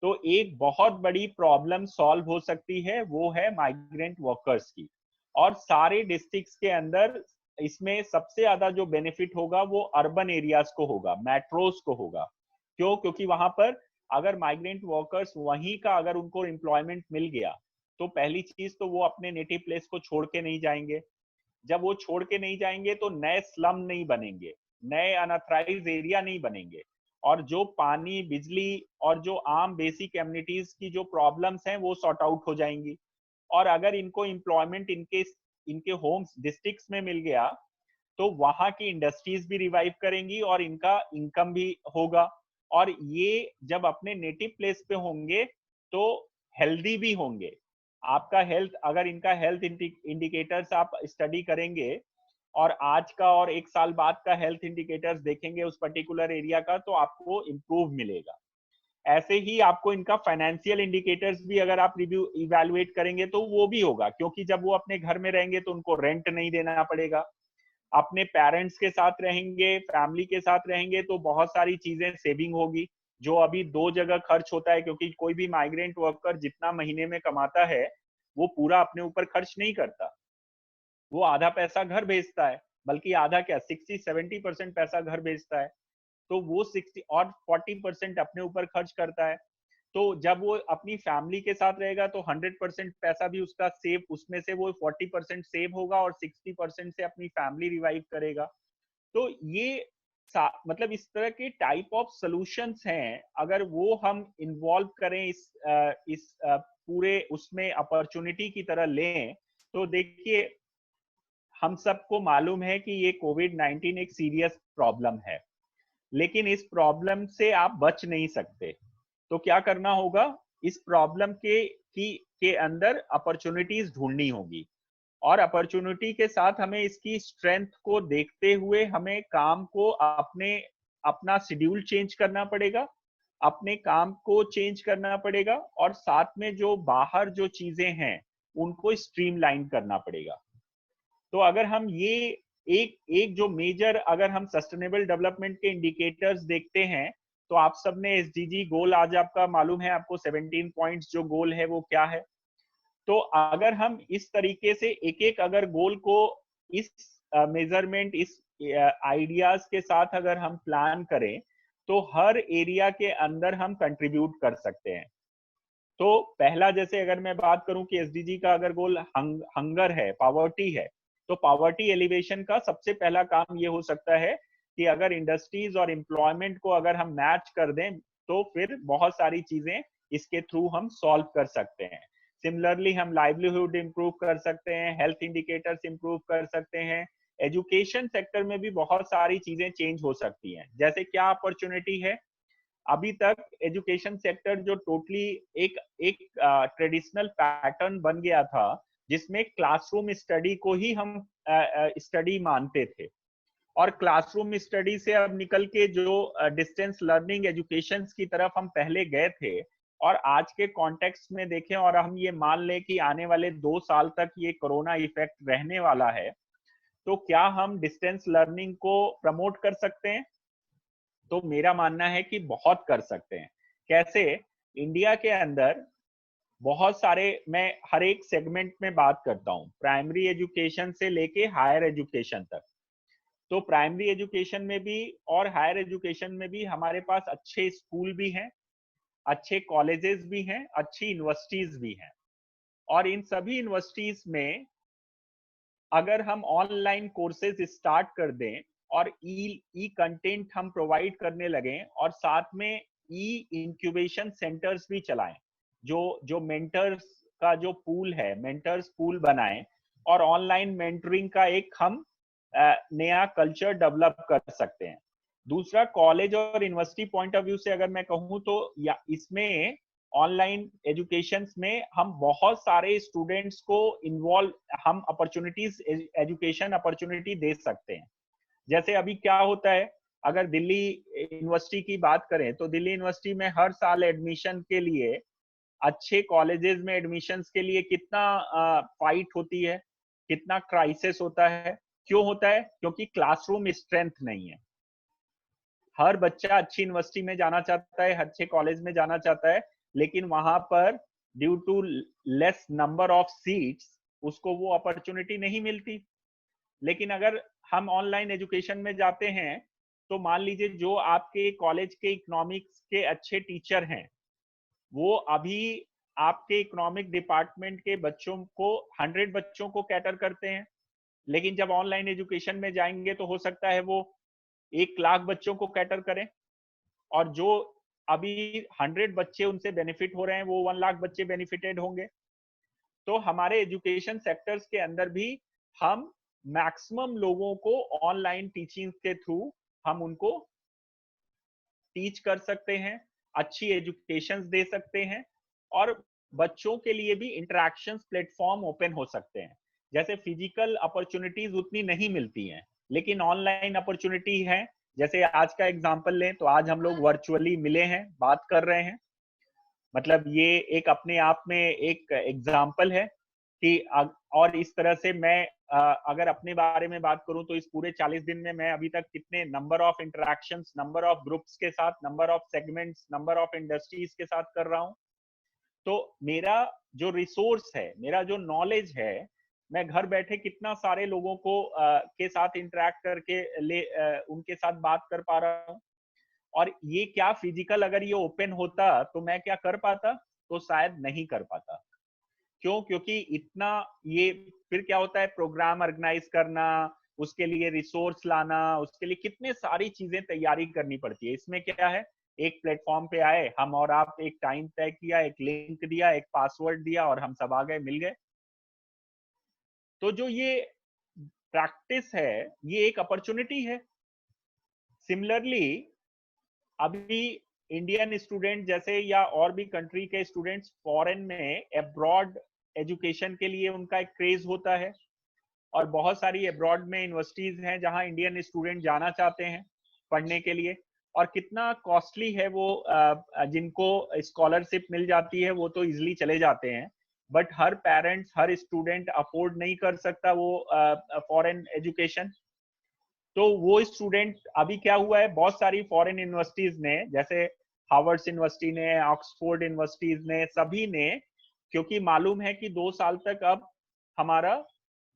तो एक बहुत बड़ी प्रॉब्लम सॉल्व हो सकती है, वो है माइग्रेंट वर्कर्स की। और सारे डिस्ट्रिक्ट्स के अंदर इसमें सबसे ज्यादा जो बेनिफिट होगा वो अर्बन एरियाज को होगा, मेट्रोज को होगा। क्यों? क्योंकि वहां पर अगर माइग्रेंट वर्कर्स वहीं का अगर उनको एम्प्लॉयमेंट मिल गया, तो पहली चीज तो वो अपने नेटिव प्लेस को छोड़ के नहीं जाएंगे। जब वो छोड़ के नहीं जाएंगे तो नए स्लम नहीं बनेंगे, नए अनअथराइज एरिया नहीं बनेंगे, और जो पानी बिजली और जो आम बेसिक एमिनिटीज की जो प्रॉब्लम्स हैं वो सॉर्ट आउट हो जाएंगी। और अगर इनको एम्प्लॉयमेंट इनके इनके होम डिस्ट्रिक्ट्स में मिल गया, तो वहां की इंडस्ट्रीज भी रिवाइव करेंगी और इनका इनकम भी होगा। और ये जब अपने नेटिव प्लेस पे होंगे तो हेल्दी भी होंगे। आपका हेल्थ, अगर इनका हेल्थ इंडिकेटर्स आप स्टडी करेंगे और आज का और 1 साल बाद का हेल्थ इंडिकेटर्स देखेंगे उस पर्टिकुलर एरिया का, तो आपको इम्प्रूव मिलेगा। ऐसे ही आपको इनका फाइनेंशियल इंडिकेटर्स भी अगर आप रिव्यू इवैल्यूएट करेंगे तो वो भी होगा, क्योंकि जब वो अपने घर में रहेंगे तो उनको रेंट नहीं देना पड़ेगा। अपने पेरेंट्स के साथ रहेंगे, फैमिली के साथ रहेंगे तो बहुत सारी चीजें सेविंग होगी, जो अभी 2 जगह खर्च होता है, क्योंकि कोई भी माइग्रेंट वर्कर जितना महीने में कमाता है वो पूरा अपने ऊपर खर्च नहीं करता। वो आधा पैसा घर भेजता है, बल्कि आधा क्या 60-70% पैसा घर भेजता है, तो वो 60 और 40% अपने ऊपर खर्च करता है। तो जब वो अपनी फैमिली के साथ रहेगा तो 100% पैसा भी उसका सेव, उसमें से वो 40% सेव होगा और 60% से अपनी फैमिली रिवाइव करेगा। तो ये मतलब इस तरह के टाइप ऑफ सॉल्यूशंस हैं, अगर वो हम इन्वॉल्व करें इस पूरे उसमें अपॉर्चुनिटी की तरह लें, तो देखिए हम सबको मालूम है कि ये कोविड-19 एक सीरियस प्रॉब्लम है, लेकिन इस प्रॉब्लम से आप बच नहीं सकते। तो क्या करना होगा, इस प्रॉब्लम के अंदर अपॉर्चुनिटीज ढूंढनी होगी, और अपॉर्चुनिटी के साथ हमें इसकी स्ट्रेंथ को देखते हुए हमें काम को अपना शेड्यूल चेंज करना पड़ेगा, अपने काम को चेंज करना पड़ेगा, और साथ में जो बाहर जो चीजें हैं उनको स्ट्रीमलाइन करना पड़ेगा। तो अगर हम ये एक एक जो मेजर, अगर हम सस्टेनेबल डेवलपमेंट के इंडिकेटर्स देखते हैं, तो आप सबने एसडीजी गोल, आज आपका मालूम है आपको 17 पॉइंट्स जो गोल है वो क्या है। तो अगर हम इस तरीके से एक एक अगर गोल को इस मेजरमेंट, इस आइडियाज के साथ अगर हम प्लान करें, तो हर एरिया के अंदर हम कंट्रीब्यूट कर सकते हैं। तो पहला, जैसे अगर मैं बात करूं कि एसडीजी का अगर गोल हंगर है, पावर्टी है, तो पावर्टी एलिवेशन का सबसे पहला काम ये हो सकता है कि अगर इंडस्ट्रीज और एम्प्लॉयमेंट को अगर हम मैच कर दें, तो फिर बहुत सारी चीजें इसके थ्रू हम सॉल्व कर सकते हैं। सिमिलरली हम लाइवलीहुड इंप्रूव कर सकते हैं, हेल्थ इंडिकेटर्स इंप्रूव कर सकते हैं, एजुकेशन सेक्टर में भी बहुत सारी चीजें चेंज हो सकती हैं। जैसे क्या अपॉर्चुनिटी है, अभी तक एजुकेशन सेक्टर जो टोटली एक एक ट्रेडिशनल पैटर्न बन गया था, जिसमें क्लासरूम स्टडी को ही हम स्टडी मानते थे, और क्लासरूम स्टडी से अब निकल के जो डिस्टेंस लर्निंग एजुकेशन की तरफ हम पहले गए थे, और आज के कॉन्टेक्स्ट में देखें और हम ये मान लें कि आने वाले 2 साल तक ये कोरोना इफेक्ट रहने वाला है, तो क्या हम डिस्टेंस लर्निंग को प्रमोट कर सकते हैं? तो मेरा मानना है कि बहुत कर सकते हैं। कैसे? इंडिया के अंदर बहुत सारे, मैं हर एक सेगमेंट में बात करता हूँ, प्राइमरी एजुकेशन से लेके हायर एजुकेशन तक। तो प्राइमरी एजुकेशन में भी और हायर एजुकेशन में भी हमारे पास अच्छे स्कूल भी हैं, अच्छे कॉलेजेस भी हैं, अच्छी यूनिवर्सिटीज भी हैं, और इन सभी यूनिवर्सिटीज में अगर हम ऑनलाइन कोर्सेज स्टार्ट कर दें और ई कंटेंट हम प्रोवाइड करने लगें, और साथ में ई इंक्यूबेशन सेंटर्स भी चलाएं, जो जो मेंटर्स का जो पूल है, मेंटर्स पूल बनाएं, और ऑनलाइन मेंटरिंग का एक हम नया कल्चर डेवलप कर सकते हैं। दूसरा, कॉलेज और यूनिवर्सिटी पॉइंट ऑफ व्यू से अगर मैं कहूँ तो या इसमें ऑनलाइन एजुकेशन में हम बहुत सारे स्टूडेंट्स को इन्वॉल्व, हम अपॉर्चुनिटीज, एजुकेशन अपॉर्चुनिटी दे सकते हैं। जैसे अभी क्या होता है, अगर दिल्ली यूनिवर्सिटी की बात करें, तो दिल्ली यूनिवर्सिटी में हर साल एडमिशन के लिए, अच्छे कॉलेजेस में एडमिशंस के लिए कितना फाइट होती है, कितना क्राइसिस होता है। क्यों होता है? क्योंकि क्लासरूम स्ट्रेंथ नहीं है। हर बच्चा अच्छी यूनिवर्सिटी में जाना चाहता है, अच्छे कॉलेज में जाना चाहता है, लेकिन वहां पर due to less number of seats उसको वो अपॉर्चुनिटी नहीं मिलती। लेकिन अगर हम ऑनलाइन एजुकेशन में जाते हैं, तो मान लीजिए जो आपके कॉलेज के इकोनॉमिक्स के अच्छे टीचर हैं, वो अभी आपके इकोनॉमिक डिपार्टमेंट के बच्चों को, 100 बच्चों को कैटर करते हैं, लेकिन जब ऑनलाइन एजुकेशन में जाएंगे तो हो सकता है वो 1 लाख बच्चों को कैटर करें, और जो अभी 100 बच्चे उनसे बेनिफिट हो रहे हैं, वो 1 लाख बच्चे बेनिफिटेड होंगे। तो हमारे एजुकेशन सेक्टर्स के अंदर भी हम मैक्सिमम लोगों को ऑनलाइन टीचिंग के थ्रू हम उनको टीच कर सकते हैं, अच्छी एजुकेशन दे सकते हैं, और बच्चों के लिए भी इंटरेक्शन प्लेटफॉर्म ओपन हो सकते हैं। जैसे फिजिकल अपॉर्चुनिटीज उतनी नहीं मिलती हैं, लेकिन ऑनलाइन अपॉर्चुनिटी है। जैसे आज का एग्जांपल लें तो आज हम लोग वर्चुअली मिले हैं, बात कर रहे हैं। मतलब ये एक अपने आप में एक एग्जाम्पल है कि और इस तरह से मैं अगर अपने बारे में बात करूं तो इस पूरे 40 दिन में मैं अभी तक कितने number of interactions, number of groups के साथ, number of segments, number of industries के साथ कर रहा हूं। तो मेरा जो रिसोर्स है, मेरा जो नॉलेज है, मैं घर बैठे कितना सारे लोगों को के साथ इंटरेक्ट करके उनके साथ बात कर पा रहा हूँ। और ये क्या फिजिकल अगर ये ओपन होता तो मैं क्या कर पाता? तो शायद नहीं कर पाता। क्यों? क्योंकि इतना ये फिर क्या होता है, प्रोग्राम ऑर्गेनाइज करना, उसके लिए रिसोर्स लाना, उसके लिए कितने सारी चीजें तैयारी करनी पड़ती है। इसमें क्या है, एक प्लेटफॉर्म पे आए हम और आप, एक टाइम तय किया, एक लिंक दिया, एक पासवर्ड दिया और हम सब आ गए, मिल गए। तो जो ये प्रैक्टिस है ये एक अपॉर्चुनिटी है। सिमिलरली अभी इंडियन स्टूडेंट जैसे या और भी कंट्री के स्टूडेंट्स फॉरेन में अब्रॉड एजुकेशन के लिए उनका एक क्रेज होता है, और बहुत सारी अब्रॉड में यूनिवर्सिटीज हैं जहां इंडियन स्टूडेंट जाना चाहते हैं पढ़ने के लिए। और कितना कॉस्टली है वो, जिनको स्कॉलरशिप मिल जाती है वो तो इजिली चले जाते हैं, but her parents, her student afford नहीं कर सकता वो फॉरेन एजुकेशन। तो वो स्टूडेंट, अभी क्या हुआ है, बहुत सारी फॉरेन यूनिवर्सिटीज ने, जैसे हार्वर्ड यूनिवर्सिटी ने, ऑक्सफोर्ड यूनिवर्सिटीज ने, सभी ने, क्योंकि मालूम है कि 2 साल तक अब हमारा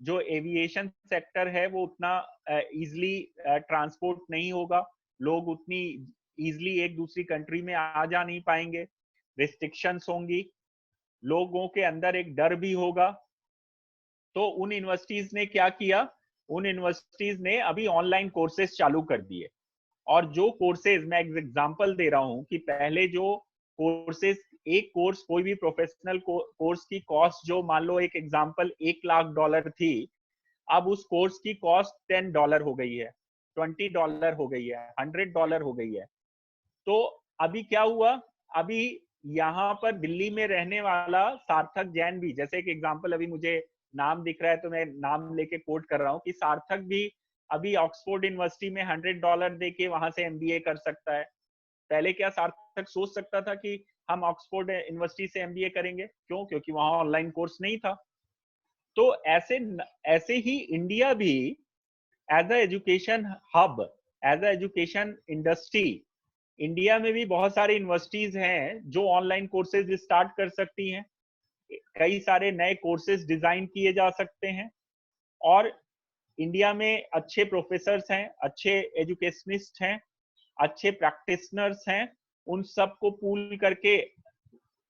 जो एविएशन सेक्टर है वो उतना इजिली ट्रांसपोर्ट नहीं होगा, लोग उतनी इजिली एक दूसरी कंट्री में आ जा नहीं पाएंगे, रिस्ट्रिक्शंस होंगी, लोगों के अंदर एक डर भी होगा। तो उन यूनिवर्सिटीज ने क्या किया, उन यूनिवर्सिटीज ने अभी ऑनलाइन कोर्सेज चालू कर दिए। और जो कोर्सेज, मैं एक एग्जांपल दे रहा हूं कि पहले जो कोर्सेज, एक कोर्स, कोई भी प्रोफेशनल कोर्स की कॉस्ट जो मान लो एक एग्जांपल $1 लाख थी, अब उस कोर्स की कॉस्ट $10 हो गई है, $20 हो गई है, $100 हो गई है। तो अभी क्या हुआ, अभी यहाँ पर दिल्ली में रहने वाला सार्थक जैन भी, जैसे एक एग्जांपल अभी मुझे नाम दिख रहा है तो मैं नाम लेके कोट कर रहा हूँ कि सार्थक भी अभी ऑक्सफोर्ड यूनिवर्सिटी में $100 देके वहां से एमबीए कर सकता है। पहले क्या सार्थक सोच सकता था कि हम ऑक्सफोर्ड यूनिवर्सिटी से एमबीए करेंगे? क्यों? क्योंकि वहां ऑनलाइन कोर्स नहीं था। तो ऐसे ऐसे ही इंडिया भी as a education hub, as a education industry, India में भी बहुत सारी यूनिवर्सिटीज हैं जो ऑनलाइन कोर्सेज स्टार्ट कर सकती हैं। कई सारे नए कोर्सेज डिजाइन किए जा सकते हैं, और इंडिया में अच्छे प्रोफेसर्स हैं, अच्छे एजुकेशनिस्ट हैं, अच्छे प्रैक्टिशनर्स हैं। उन सब को पूल करके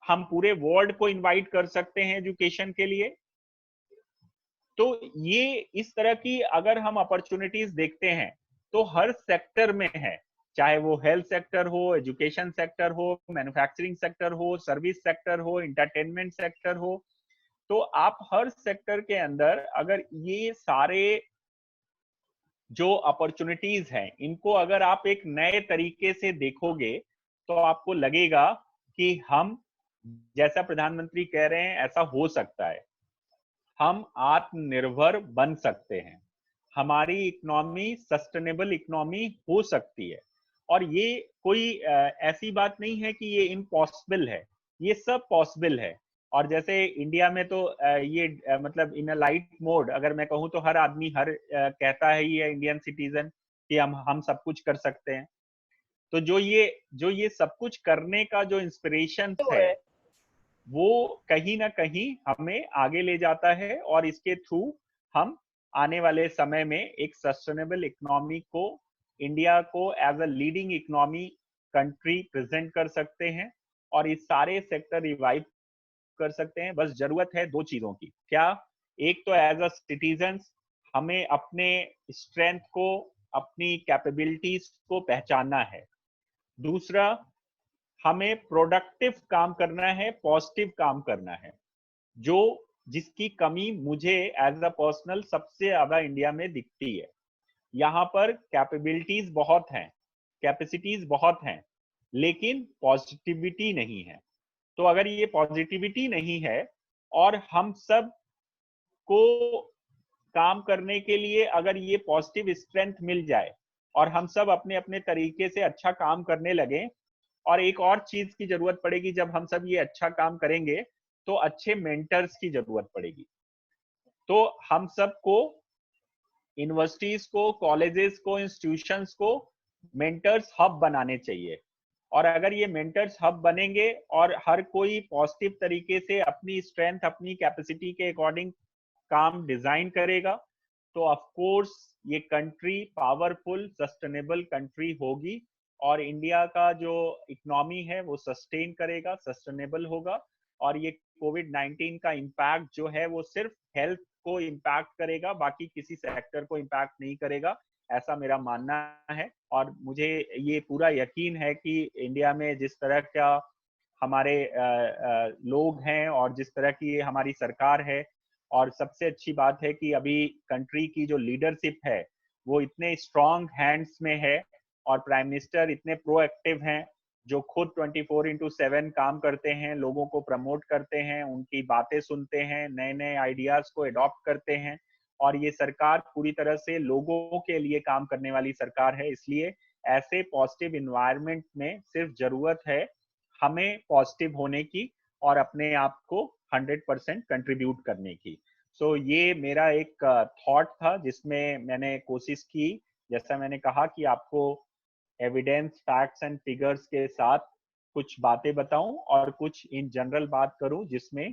हम पूरे वर्ल्ड को इनवाइट कर सकते हैं एजुकेशन के लिए। तो ये इस तरह की अगर हम अपॉर्चुनिटीज देखते हैं तो हर सेक्टर में है, चाहे वो हेल्थ सेक्टर हो, एजुकेशन सेक्टर हो, मैन्युफैक्चरिंग सेक्टर हो, सर्विस सेक्टर हो, इंटरटेनमेंट सेक्टर हो। तो आप हर सेक्टर के अंदर अगर ये सारे जो अपॉर्चुनिटीज हैं इनको अगर आप एक नए तरीके से देखोगे तो आपको लगेगा कि हम, जैसा प्रधानमंत्री कह रहे हैं, ऐसा हो सकता है, हम आत्मनिर्भर बन सकते हैं, हमारी इकोनॉमी सस्टेनेबल इकोनॉमी हो सकती है। और ये कोई ऐसी बात नहीं है कि ये इम्पॉसिबल है, ये सब पॉसिबल है। और जैसे इंडिया में तो ये मतलब इन अ लाइट मोड अगर मैं कहूँ तो हर आदमी, हर कहता है ये इंडियन सिटीजन कि हम सब कुछ कर सकते हैं। तो जो ये सब कुछ करने का जो इंस्पिरेशन है वो कहीं ना कहीं हमें आगे ले जाता है, और इसके थ्रू हम आने वाले समय में एक सस्टेनेबल इकोनॉमी को, इंडिया को as a leading economy country present कर सकते हैं, और इस सारे सेक्टर रिवाइव कर सकते हैं। बस जरूरत है दो चीजों की। क्या? एक तो एज अ सिटीजन हमें अपने स्ट्रेंथ को, अपनी कैपेबिलिटीज को पहचानना है। दूसरा, हमें प्रोडक्टिव काम करना है, पॉजिटिव काम करना है, जो जिसकी कमी मुझे एज अ पर्सनल सबसे ज्यादा इंडिया में दिखती है। यहाँ पर कैपेबिलिटीज बहुत हैं, कैपेसिटीज बहुत हैं, लेकिन पॉजिटिविटी नहीं है। तो अगर ये पॉजिटिविटी नहीं है और हम सब को काम करने के लिए अगर ये पॉजिटिव स्ट्रेंथ मिल जाए और हम सब अपने अपने तरीके से अच्छा काम करने लगे, और एक और चीज की जरूरत पड़ेगी, जब हम सब ये अच्छा काम करेंगे तो अच्छे मेंटर्स की जरूरत पड़ेगी। तो हम सबको, यूनिवर्सिटीज को, कॉलेजेस को, इंस्टीट्यूशंस को मेंटर्स हब बनाने चाहिए। और अगर ये मेंटर्स हब बनेंगे और हर कोई पॉजिटिव तरीके से अपनी स्ट्रेंथ, अपनी कैपेसिटी के अकॉर्डिंग काम डिजाइन करेगा, तो ऑफ कोर्स ये कंट्री पावरफुल सस्टेनेबल कंट्री होगी, और इंडिया का जो इकोनॉमी है वो सस्टेन करेगा, सस्टेनेबल होगा। और ये कोविड-19 का इम्पैक्ट जो है वो सिर्फ हेल्थ को इम्पैक्ट करेगा, बाकी किसी सेक्टर को इम्पैक्ट नहीं करेगा, ऐसा मेरा मानना है। और मुझे ये पूरा यकीन है कि इंडिया में जिस तरह का हमारे लोग हैं और जिस तरह की हमारी सरकार है, और सबसे अच्छी बात है कि अभी कंट्री की जो लीडरशिप है वो इतने स्ट्रॉन्ग हैंड्स में है, और प्राइम मिनिस्टर इतने प्रोएक्टिव हैं, जो खुद 24/7 काम करते हैं, लोगों को प्रमोट करते हैं, उनकी बातें सुनते हैं, नए नए आइडियाज को अडॉप्ट करते हैं। और ये सरकार पूरी तरह से लोगों के लिए काम करने वाली सरकार है। इसलिए ऐसे पॉजिटिव इन्वायरमेंट में सिर्फ जरूरत है हमें पॉजिटिव होने की और अपने आप को 100% कंट्रीब्यूट करने की। सो ये मेरा एक थॉट था जिसमें मैंने कोशिश की, जैसा मैंने कहा, कि आपको एविडेंस, फैक्ट्स एंड फिगर्स के साथ कुछ बातें बताऊं और कुछ इन जनरल बात करूं, जिसमें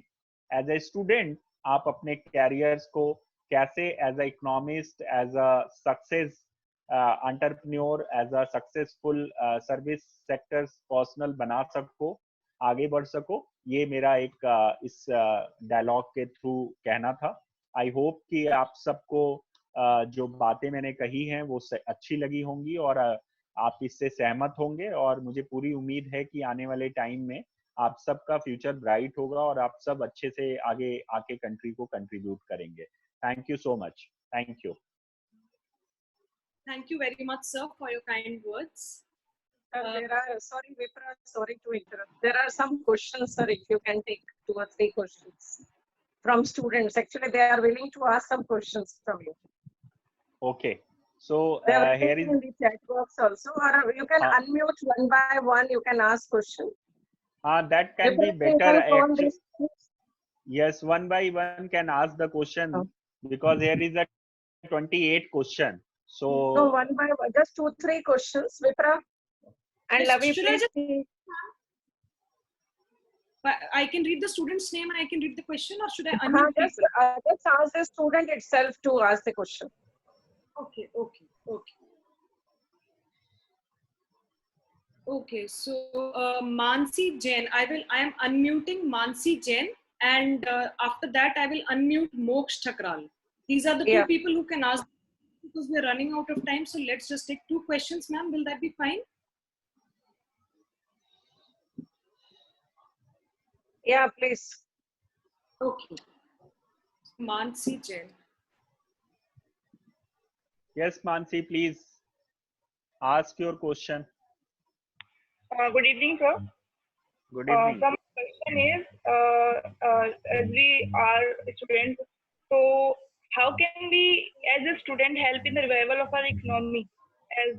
एज ए स्टूडेंट आप अपने कैरियर्स को कैसे as a economist, as a success entrepreneur, as a successful service sector personal बना सको, आगे बढ़ सको। ये मेरा एक इस डायलॉग के थ्रू कहना था। आई होप कि आप सबको जो बातें मैंने कही हैं वो अच्छी लगी होंगी, और आप इससे सहमत होंगे, और मुझे पूरी उम्मीद है कि आने वाले टाइम में आप सबका फ्यूचर ब्राइट होगा और आप सब अच्छे से आगे आके कंट्री को कंट्रीब्यूट करेंगे। Thank you so much. Thank you.
Thank you very much, sir, for your kind words.
Sorry, Vipra, sorry to interrupt. There are some questions, sir, if you can take 2 or 3 questions from students. Actually, they are willing to ask some questions from you.
Okay. So
here is in the chat box also, or you can unmute one by one. You can ask question.
That can be better. Yes, one by one can ask the question, because here is a 28 question. So
no, one by one, just 2-3 questions, Vipra and Lavi, please.
I can read the student's name and I can read the question, or should I unmute
just ask the student itself to ask the question.
Okay. Okay, so Mansi Jain, I am unmuting Mansi Jain, and after that I will unmute Moksh Thakral. These are the two people who can ask, because we are running out of time. So let's just take 2 questions, ma'am. Will that be fine?
Yeah, please.
Okay. Mansi Jain.
Yes, Mansi, please ask your question.
Good evening, sir.
Good evening.
So my question is, as we are students, so how can we, as a student, help in the revival of our economy? As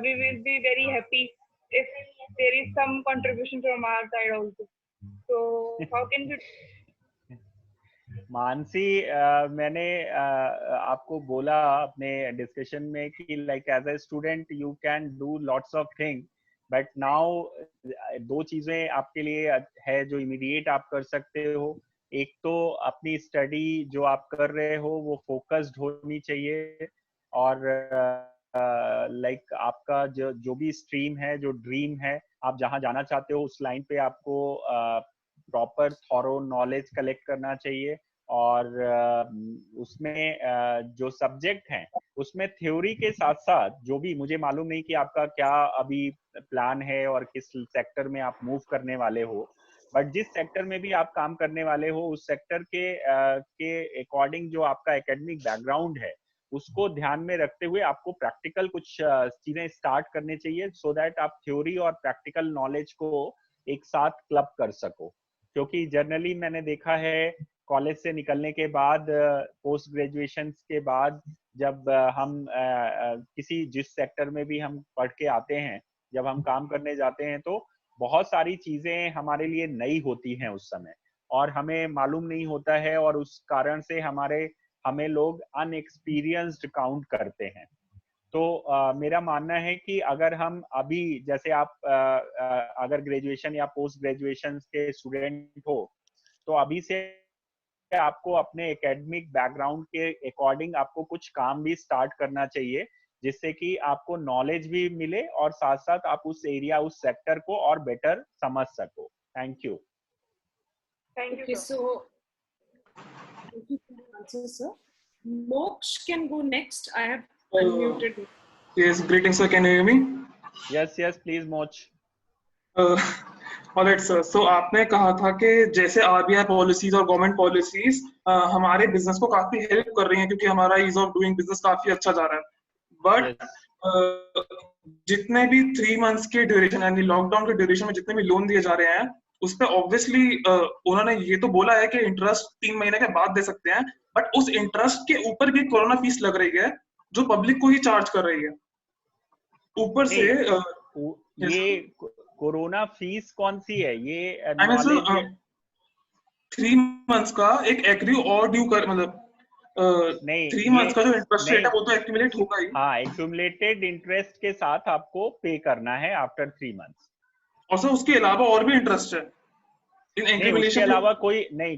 we will be very happy if there is some contribution from our side also. So how can we?
Mansi, मैंने आपको बोला अपने discussion में कि like as a student you can do lots of thing, but now 2 चीजें आपके लिए है जो इमीडिएट आप कर सकते हो। एक तो अपनी स्टडी जो आप कर रहे हो वो फोकस्ड होनी चाहिए, और लाइक आपका जो भी स्ट्रीम है, जो ड्रीम है, आप जहां जाना चाहते हो उस लाइन पे आपको प्रॉपर थॉरो नॉलेज कलेक्ट करना चाहिए। और उसमें जो सब्जेक्ट हैं उसमें थ्योरी के साथ साथ जो भी, मुझे मालूम नहीं कि आपका क्या अभी प्लान है और किस सेक्टर में आप मूव करने वाले हो, बट जिस सेक्टर में भी आप काम करने वाले हो उस सेक्टर के अकॉर्डिंग जो आपका एकेडमिक बैकग्राउंड है उसको ध्यान में रखते हुए आपको प्रैक्टिकल कुछ चीजें स्टार्ट करने चाहिए, सो दैट आप थ्योरी और प्रैक्टिकल नॉलेज को एक साथ क्लब कर सको। क्योंकि जनरली मैंने देखा है कॉलेज से निकलने के बाद, पोस्ट ग्रेजुएशन के बाद, जब हम किसी जिस सेक्टर में भी हम पढ़ के आते हैं, जब हम काम करने जाते हैं तो बहुत सारी चीजें हमारे लिए नई होती हैं उस समय, और हमें मालूम नहीं होता है, और उस कारण से हमें लोग अनएक्सपीरियंस्ड काउंट करते हैं। तो मेरा मानना है कि अगर हम अभी, जैसे आप अगर ग्रेजुएशन या पोस्ट ग्रेजुएशन के स्टूडेंट हो, तो अभी से आपको अपने एकेडमिक बैकग्राउंड के अकॉर्डिंग आपको कुछ काम भी स्टार्ट करना चाहिए, जिससे कि आपको नॉलेज भी मिले और साथ साथ आप उस एरिया, उस सेक्टर को और बेटर समझ सको। Thank you.
Thank you,
Okay,
sir.
so thank you for the answer, sir. Moksh can go next. I have unmuted you.
Yes, greetings, sir. Can you hear me?
Yes, please, Moch.
Alright sir, so आपने कहा था कि जैसे RBI policies और government policies हमारे business को काफी help कर रही हैं, क्योंकि हमारा ईज ऑफ डूइंग बिजनेस काफी अच्छा जा रहा है। बट जितने भी 3 मंथ्स के ड्यूरेशन, यानी लॉकडाउन के ड्यूरेशन में जितने भी लोन दिए जा रहे हैं, उस पर ऑब्वियसली उन्होंने ये तो बोला है कि इंटरेस्ट 3 महीने के बाद दे सकते हैं, बट उस इंटरेस्ट के ऊपर भी कोरोना फीस लग रही है जो पब्लिक को ही चार्ज कर रही है ऊपर से।
ये कोरोना फीस कौन सी है? ये
नॉलेज 3 मंथ्स का एक एग्री और ड्यू कर, मतलब
नहीं,
3 मंथ्स का जो इंटरेस्ट रेट है वो तो एक्यूमुलेट होगा ही।
हाँ, एक्यूमुलेटेड इंटरेस्ट के साथ आपको पे करना है आफ्टर 3 मंथ्स।
और सर उसके अलावा और भी इंटरेस्ट है इन
नहीं,
एक्यूमुलेशन
उसके अलावा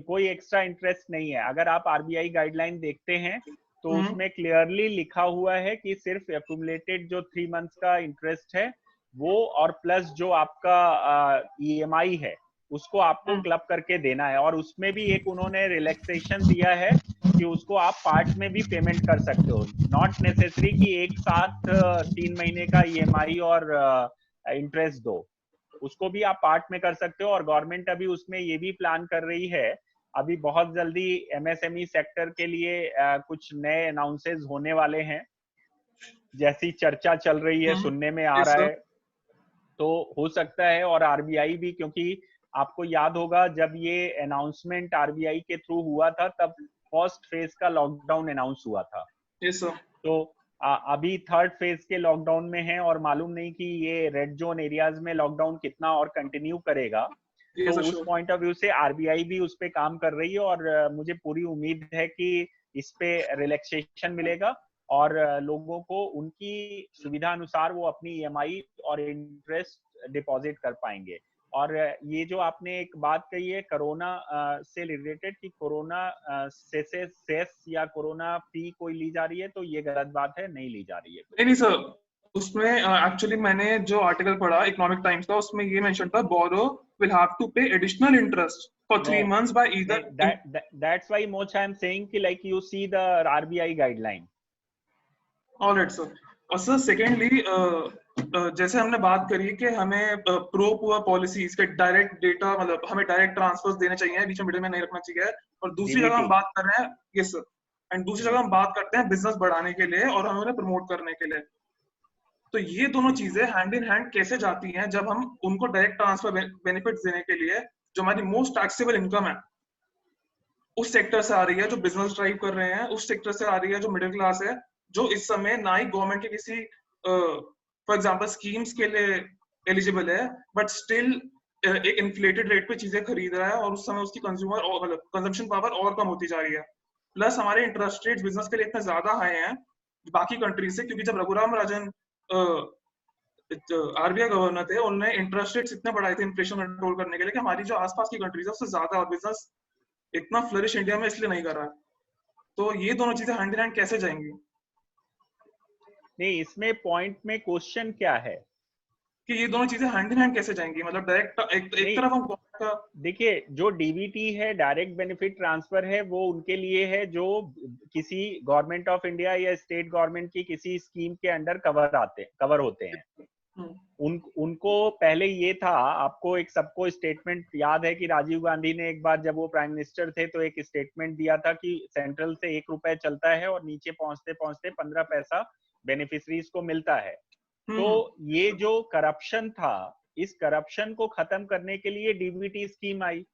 कोई एक्स्ट्रा इंटरेस्ट नहीं है। अगर आप आरबीआई गाइडलाइन देखते हैं तो उसमें क्लियरली लिखा हुआ है कि सिर्फ एक्यूमुलेटेड जो 3 मंथ्स का इंटरेस्ट है वो, और प्लस जो आपका ईएमआई है, उसको आपको क्लब करके देना है। और उसमें भी एक उन्होंने रिलैक्सेशन दिया है कि उसको आप पार्ट में भी पेमेंट कर सकते हो, नॉट नेसेसरी कि एक साथ 3 महीने का ईएमआई और इंटरेस्ट दो, उसको भी आप पार्ट में कर सकते हो। और गवर्नमेंट अभी उसमें ये भी प्लान कर रही है, अभी बहुत जल्दी एमएसएमई सेक्टर के लिए कुछ नए अनाउंसेस होने वाले हैं, जैसी चर्चा चल रही है, सुनने में आ रहा है। तो हो सकता है, और आरबीआई भी, क्योंकि आपको याद होगा जब ये अनाउंसमेंट आरबीआई के थ्रू हुआ था तब फर्स्ट फेज का लॉकडाउन अनाउंस हुआ था। तो अभी थर्ड फेज के लॉकडाउन में है, और मालूम नहीं कि ये रेड जोन एरियाज में लॉकडाउन कितना और कंटिन्यू करेगा। तो उस पॉइंट ऑफ व्यू से आरबीआई भी उस पे काम कर रही है, और मुझे पूरी उम्मीद है कि इस पे रिलैक्सेशन मिलेगा और लोगों को उनकी सुविधा अनुसार वो अपनी ईएमआई और इंटरेस्ट डिपॉजिट कर पाएंगे। और ये जो आपने एक बात कही है कोरोना से रिलेटेड कि कोरोना सेस या कोरोना फी कोई ली जा रही है, तो ये गलत बात है, नहीं ली जा रही है।
नहीं सर, उसमें एक्चुअली मैंने जो आर्टिकल पढ़ा इकोनॉमिक टाइम्स का, उसमें ये मेंशन था बोरो will have to pay additional interest for 3 months by either.
That's why Moch I am saying कि like you see the RBI guideline.
All right sir. और सर सेकेंडली जैसे हमने बात करी कि हमें प्रो पुअर पॉलिसीज के डायरेक्ट डेटा, मतलब हमें डायरेक्ट ट्रांसफर्स देने चाहिए, बीच में मिडिल में नहीं रखना चाहिए। और दूसरी जगह हम बात कर रहे हैं, यस सर, एंड दूसरी जगह हम बात करते हैं बिजनेस बढ़ाने के लिए और हमें उन्हें प्रमोट करने के लिए। तो ये दोनों चीजें हैंड इन हैंड कैसे जाती हैं जब हम उनको डायरेक्ट ट्रांसफर बेनिफिट्स देने के लिए, जो हमारी मोस्ट टैक्सेबल इनकम है उस सेक्टर से आ रही है, जो बिजनेस ड्राइव कर रहे हैं उस सेक्टर से आ रही है, जो मिडिल क्लास है, जो इस समय ना ही गवर्नमेंट के किसी फॉर एग्जांपल स्कीम्स के लिए एलिजिबल है, बट स्टिल एक इन्फ्लेटेड रेट पे चीजें खरीद रहा है, और उस समय उसकी कंज्यूमर और मतलब कंजम्पशन पावर और कम होती जा रही है। प्लस हमारे इंटरेस्ट रेट बिजनेस के लिए इतने ज्यादा हाई हैं बाकी कंट्रीज से, क्योंकि जब रघुराम राजन आरबीआई गवर्नर थे, उन्होंने इंटरेस्ट रेट्स इतने बढ़ाए थे इन्फ्लेशन कंट्रोल करने के लिए कि हमारी जो आसपास की कंट्रीज है उससे ज्यादा बिजनेस इतना फ्लरिश इंडिया में इसलिए नहीं कर रहा है। तो ये दोनों चीजें हैंड इन हैंड कैसे जाएंगी?
नहीं, इसमें पॉइंट में क्वेश्चन क्या है
कि ये दोनों चीजें हैंड इन हैंड कैसे जाएंगी? मतलब डायरेक्ट एक तरफ हम
देखिए, जो डीबीटी है, डायरेक्ट बेनिफिट ट्रांसफर है, वो उनके लिए है जो किसी गवर्नमेंट ऑफ इंडिया या स्टेट गवर्नमेंट की किसी स्कीम के अंडर कवर होते हैं। उनको पहले ये था, आपको एक सबको स्टेटमेंट याद है कि राजीव गांधी ने एक बार जब वो प्राइम मिनिस्टर थे तो एक स्टेटमेंट दिया था कि सेंट्रल से 1 रुपए चलता है और नीचे पहुंचते पहुंचते 15 पैसा बेनिफिशरीज को मिलता है। तो ये जो करप्शन था इस करप्शन को खत्म करने के लिए डीबीटी स्कीम आई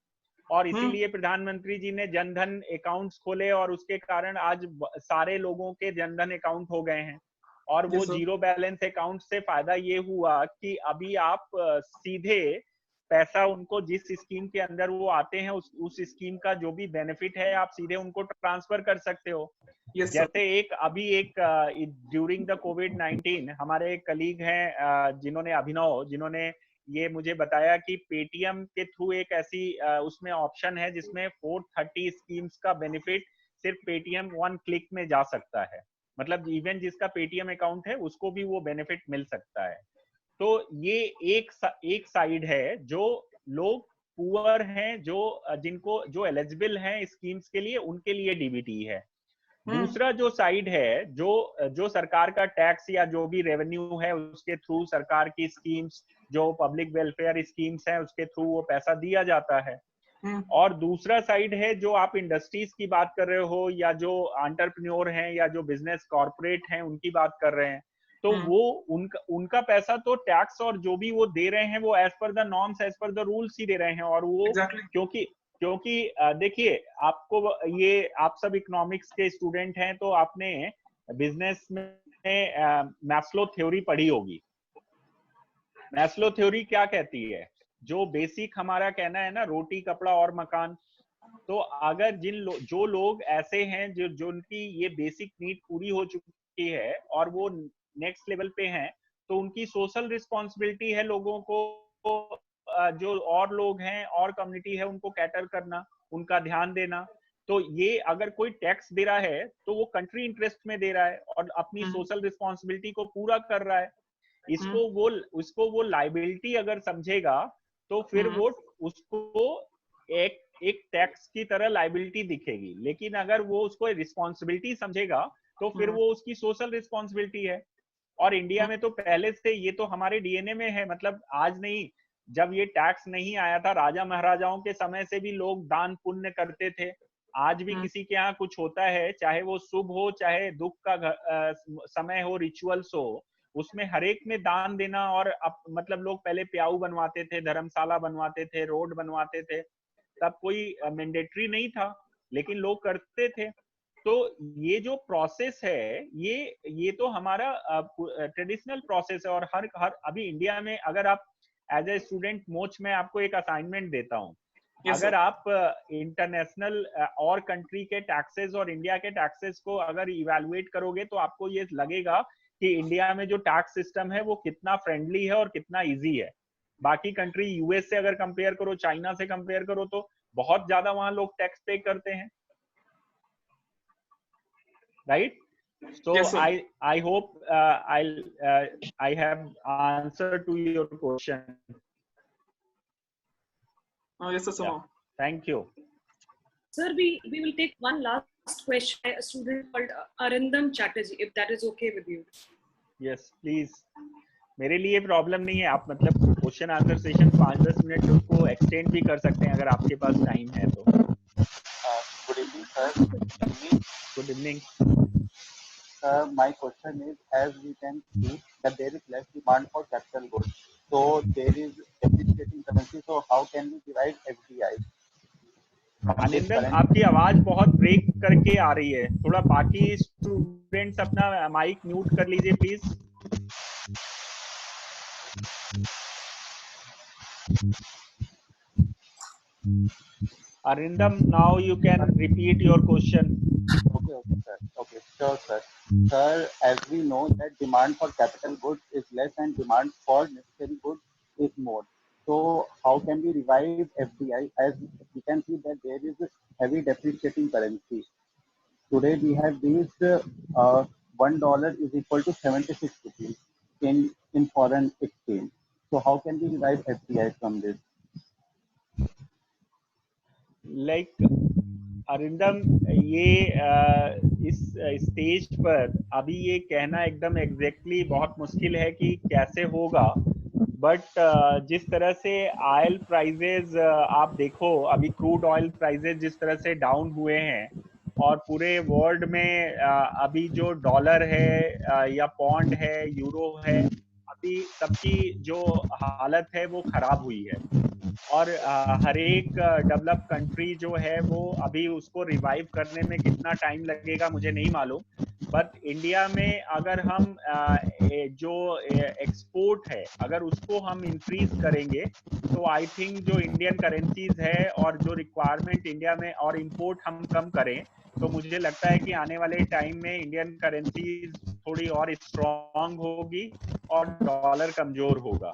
और इसीलिए प्रधानमंत्री जी ने जनधन अकाउंट्स खोले और उसके कारण आज सारे लोगों के जनधन अकाउंट हो गए हैं। और वो जीरो बैलेंस अकाउंट से फायदा ये हुआ कि अभी आप सीधे पैसा उनको जिस स्कीम के अंदर वो आते हैं उस स्कीम का जो भी बेनिफिट है आप सीधे उनको ट्रांसफर कर सकते हो। जैसे एक ड्यूरिंग द कोविड-19 हमारे एक कलीग हैं जिन्होंने अभिनव जिन्होंने ये मुझे बताया कि पेटीएम के थ्रू एक ऐसी उसमें ऑप्शन है जिसमें 430 स्कीम्स का बेनिफिट सिर्फ पेटीएम 1 क्लिक में जा सकता है। मतलब इवन जिसका पेटीएम अकाउंट है उसको भी वो बेनिफिट मिल सकता है। तो ये एक साइड है जो लोग पुअर हैं, जो एलिजिबल हैं स्कीम्स के लिए, उनके लिए डीबीटी है। दूसरा जो साइड है जो सरकार का टैक्स या जो भी रेवेन्यू है उसके थ्रू सरकार की स्कीम्स जो पब्लिक वेलफेयर स्कीम्स हैं उसके थ्रू वो पैसा दिया जाता है। और दूसरा साइड है जो आप इंडस्ट्रीज की बात कर रहे हो या जो एंटरप्रेन्योर हैं या जो बिजनेस कॉर्पोरेट हैं उनकी बात कर रहे हैं, तो वो उनका पैसा तो टैक्स और जो भी वो दे रहे हैं वो as per the norms as per the rules ही दे रहे हैं। और वो क्योंकि देखिए आपको ये आप सब इकोनॉमिक्स के स्टूडेंट हैं तो आपने बिजनेस में मैस्लो थ्योरी पढ़ी होगी। मैस्लो थ्योरी क्या कहती है? जो बेसिक हमारा कहना है ना, रोटी कपड़ा और मकान, तो अगर जो लोग ऐसे हैं जो उनकी ये बेसिक नीड पूरी हो चुकी है और वो नेक्स्ट लेवल पे हैं, तो उनकी सोशल रिस्पॉन्सिबिलिटी है लोगों को जो और लोग हैं और कम्युनिटी है उनको कैटर करना, उनका ध्यान देना। तो ये अगर कोई टैक्स दे रहा है तो वो कंट्री इंटरेस्ट में दे रहा है और अपनी सोशल रिस्पॉन्सिबिलिटी को पूरा कर रहा है। इसको वो लाइबिलिटी अगर समझेगा तो फिर वो उसको एक टैक्स की तरह लाइबिलिटी दिखेगी, लेकिन अगर वो उसको रिस्पॉन्सिबिलिटी समझेगा तो फिर वो उसकी सोशल रिस्पॉन्सिबिलिटी है। और इंडिया में तो पहले से ये तो हमारे डीएनए में है, मतलब आज नहीं, जब ये टैक्स नहीं आया था राजा महाराजाओं के समय से भी लोग दान पुण्य करते थे। आज भी किसी के यहाँ कुछ होता है, चाहे वो शुभ हो चाहे दुख का समय हो, रिचुअल्स हो, उसमें हरेक में दान देना। और मतलब लोग पहले प्याऊ बनवाते थे, धर्मशाला बनवाते थे, रोड बनवाते थे, तब कोई मैंडेटरी नहीं था लेकिन लोग करते थे। तो ये जो प्रोसेस है ये तो हमारा ट्रेडिशनल प्रोसेस है। और हर अभी इंडिया में अगर आप एज ए स्टूडेंट मोच में आपको एक असाइनमेंट देता हूँ, अगर आप इंटरनेशनल और कंट्री के टैक्सेस और इंडिया के टैक्सेस को अगर इवैल्यूएट करोगे तो आपको ये लगेगा कि इंडिया में जो टैक्स सिस्टम है वो कितना फ्रेंडली है और कितना इजी है। बाकी कंट्री यूएस से अगर कंपेयर करो, चाइना से कंपेयर करो, तो बहुत ज्यादा वहां लोग टैक्स पे करते हैं, right? So yes, I hope I have answered to your question.
Yes, sir.
Yeah. Thank you.
Sir, we will take one last question by a student called Arindam Chatterjee, if that is okay with you.
Yes, please. मेरे लिए problem नहीं है, आप मतलब question answer session 5-10 minute उसको extend भी कर सकते हैं अगर आपके पास टाइम है तो।
Good evening, sir.
Good evening.
My question is, as we can see that there is less demand for capital goods, so there is depreciating currency. So how can we derive FDI?
Anandan, आपकी आवाज बहुत break करके आ रही है, थोड़ा बाकी students अपना mic mute कर लीजिए please. Arindam, now you can repeat your question.
Okay, sir. Okay, sure, sir. Sir, as we know that demand for capital goods is less and demand for necessary goods is more. So how can we revive FDI? As we can see that there is a heavy depreciating currency. Today we have reached $1 is equal to 76 rupees in foreign exchange. So how can we revive FDI from this?
Like Arindam, ये इस stage पर अभी ये कहना एकदम exactly बहुत मुश्किल है कि कैसे होगा, बट जिस तरह से ऑयल प्राइजेज आप देखो, अभी क्रूड ऑयल प्राइजेज जिस तरह से डाउन हुए हैं और पूरे वर्ल्ड में अभी जो डॉलर है या पौंड है, यूरो है, सबकी जो हालत है वो खराब हुई है। और हर एक डेवलप कंट्री जो है वो अभी उसको रिवाइव करने में कितना टाइम लगेगा मुझे नहीं मालूम, बट इंडिया में अगर हम जो एक्सपोर्ट है अगर उसको हम इंक्रीज करेंगे तो आई थिंक जो इंडियन करेंसीज है और जो रिक्वायरमेंट इंडिया में और इंपोर्ट हम कम करें तो मुझे लगता है कि आने वाले टाइम में इंडियन करेंसीज थोड़ी और स्ट्रांग होगी और डॉलर कमजोर होगा।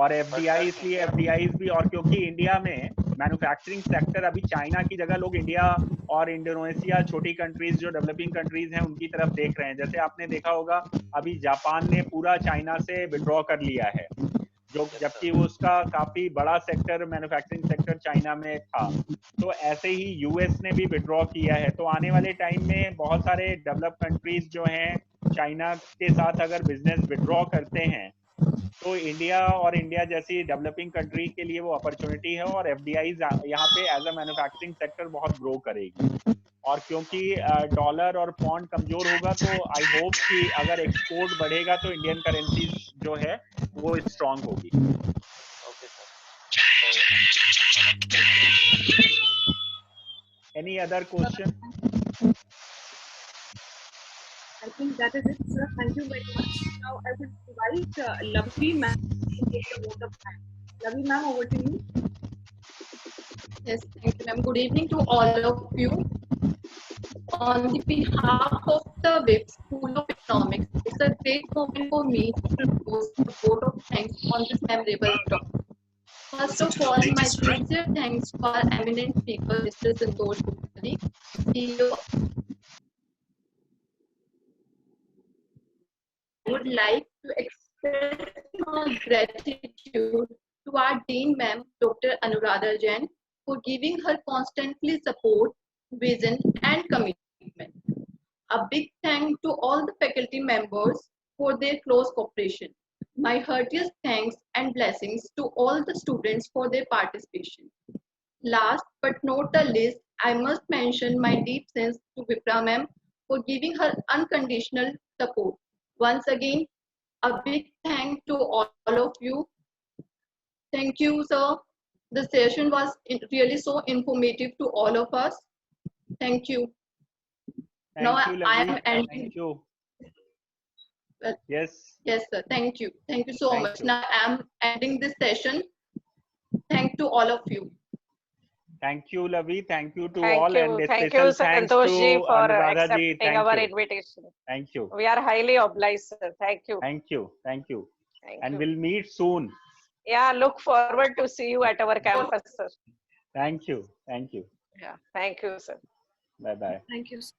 और एफडीआई, इसलिए एफडीआई भी, और क्योंकि इंडिया में मैन्युफैक्चरिंग सेक्टर अभी चाइना की जगह लोग इंडिया और इंडोनेशिया, छोटी कंट्रीज जो डेवलपिंग कंट्रीज हैं उनकी तरफ देख रहे हैं। जैसे आपने देखा होगा अभी जापान ने पूरा चाइना से विड्रॉ कर लिया है, जो जबकि उसका काफी बड़ा सेक्टर मैन्युफैक्चरिंग सेक्टर चाइना में था। तो ऐसे ही यूएस ने भी विड्रॉ किया है। तो आने वाले टाइम में बहुत सारे डेवलप कंट्रीज जो हैं चाइना के साथ अगर बिजनेस विड्रॉ करते हैं तो इंडिया जैसी डेवलपिंग कंट्री के लिए वो अपॉर्चुनिटी है और एफडीआई यहाँ पे एज अ मैन्युफैक्चरिंग सेक्टर बहुत ग्रो करेगी। और क्योंकि डॉलर और पॉन्ड कमजोर होगा तो आई होप कि अगर एक्सपोर्ट बढ़ेगा तो इंडियन करेंसी जो है वो स्ट्रांग होगी। Any other question?
I think that is it, sir. Thank you very much. Now I will invite Lavli ma'am to take the vote of thanks. Lavli ma'am, over to you.
Yes, thank you, ma'am. Good evening to all of you. On the behalf of the WIP School of Economics, it's a great moment for me to propose a vote of thanks on this memorable talk. First of all, my sincere thanks to our eminent speaker, Mr. Santosh Gupta, CEO. I would like to express my gratitude to our Dean Ma'am, Dr. Anuradha Jain, for giving her constantly support, vision, and commitment. A big thank to all the faculty members for their close cooperation. My heartiest thanks and blessings to all the students for their participation. Last but not the least, I must mention my deep thanks to Vipra ma'am for giving her unconditional support. Once again, a big thank to all of you. Thank you, sir. The session was really so informative to all of us. Thank you.
Thank you,
I am
Lavli.
ending.
Thank you.
Well,
Yes.
yes, sir. Thank you. Thank you so
Thank
much.
you.
Now I am ending this session. Thank to all of you.
Thank you, Lavli. Thank you to
Thank
all, and
you.
a
Thank you,
special thanks to
Santosh ji, for
Anuradha ji.
accepting
Thank
our
you.
invitation.
Thank you.
We are highly obliged, sir. Thank you.
Thank you. Thank you.
Thank
And
you.
we'll meet soon.
Yeah, look forward to see you at our campus, sir.
Thank you. Thank you.
Yeah, thank you, sir.
Bye-bye.
Thank you, sir.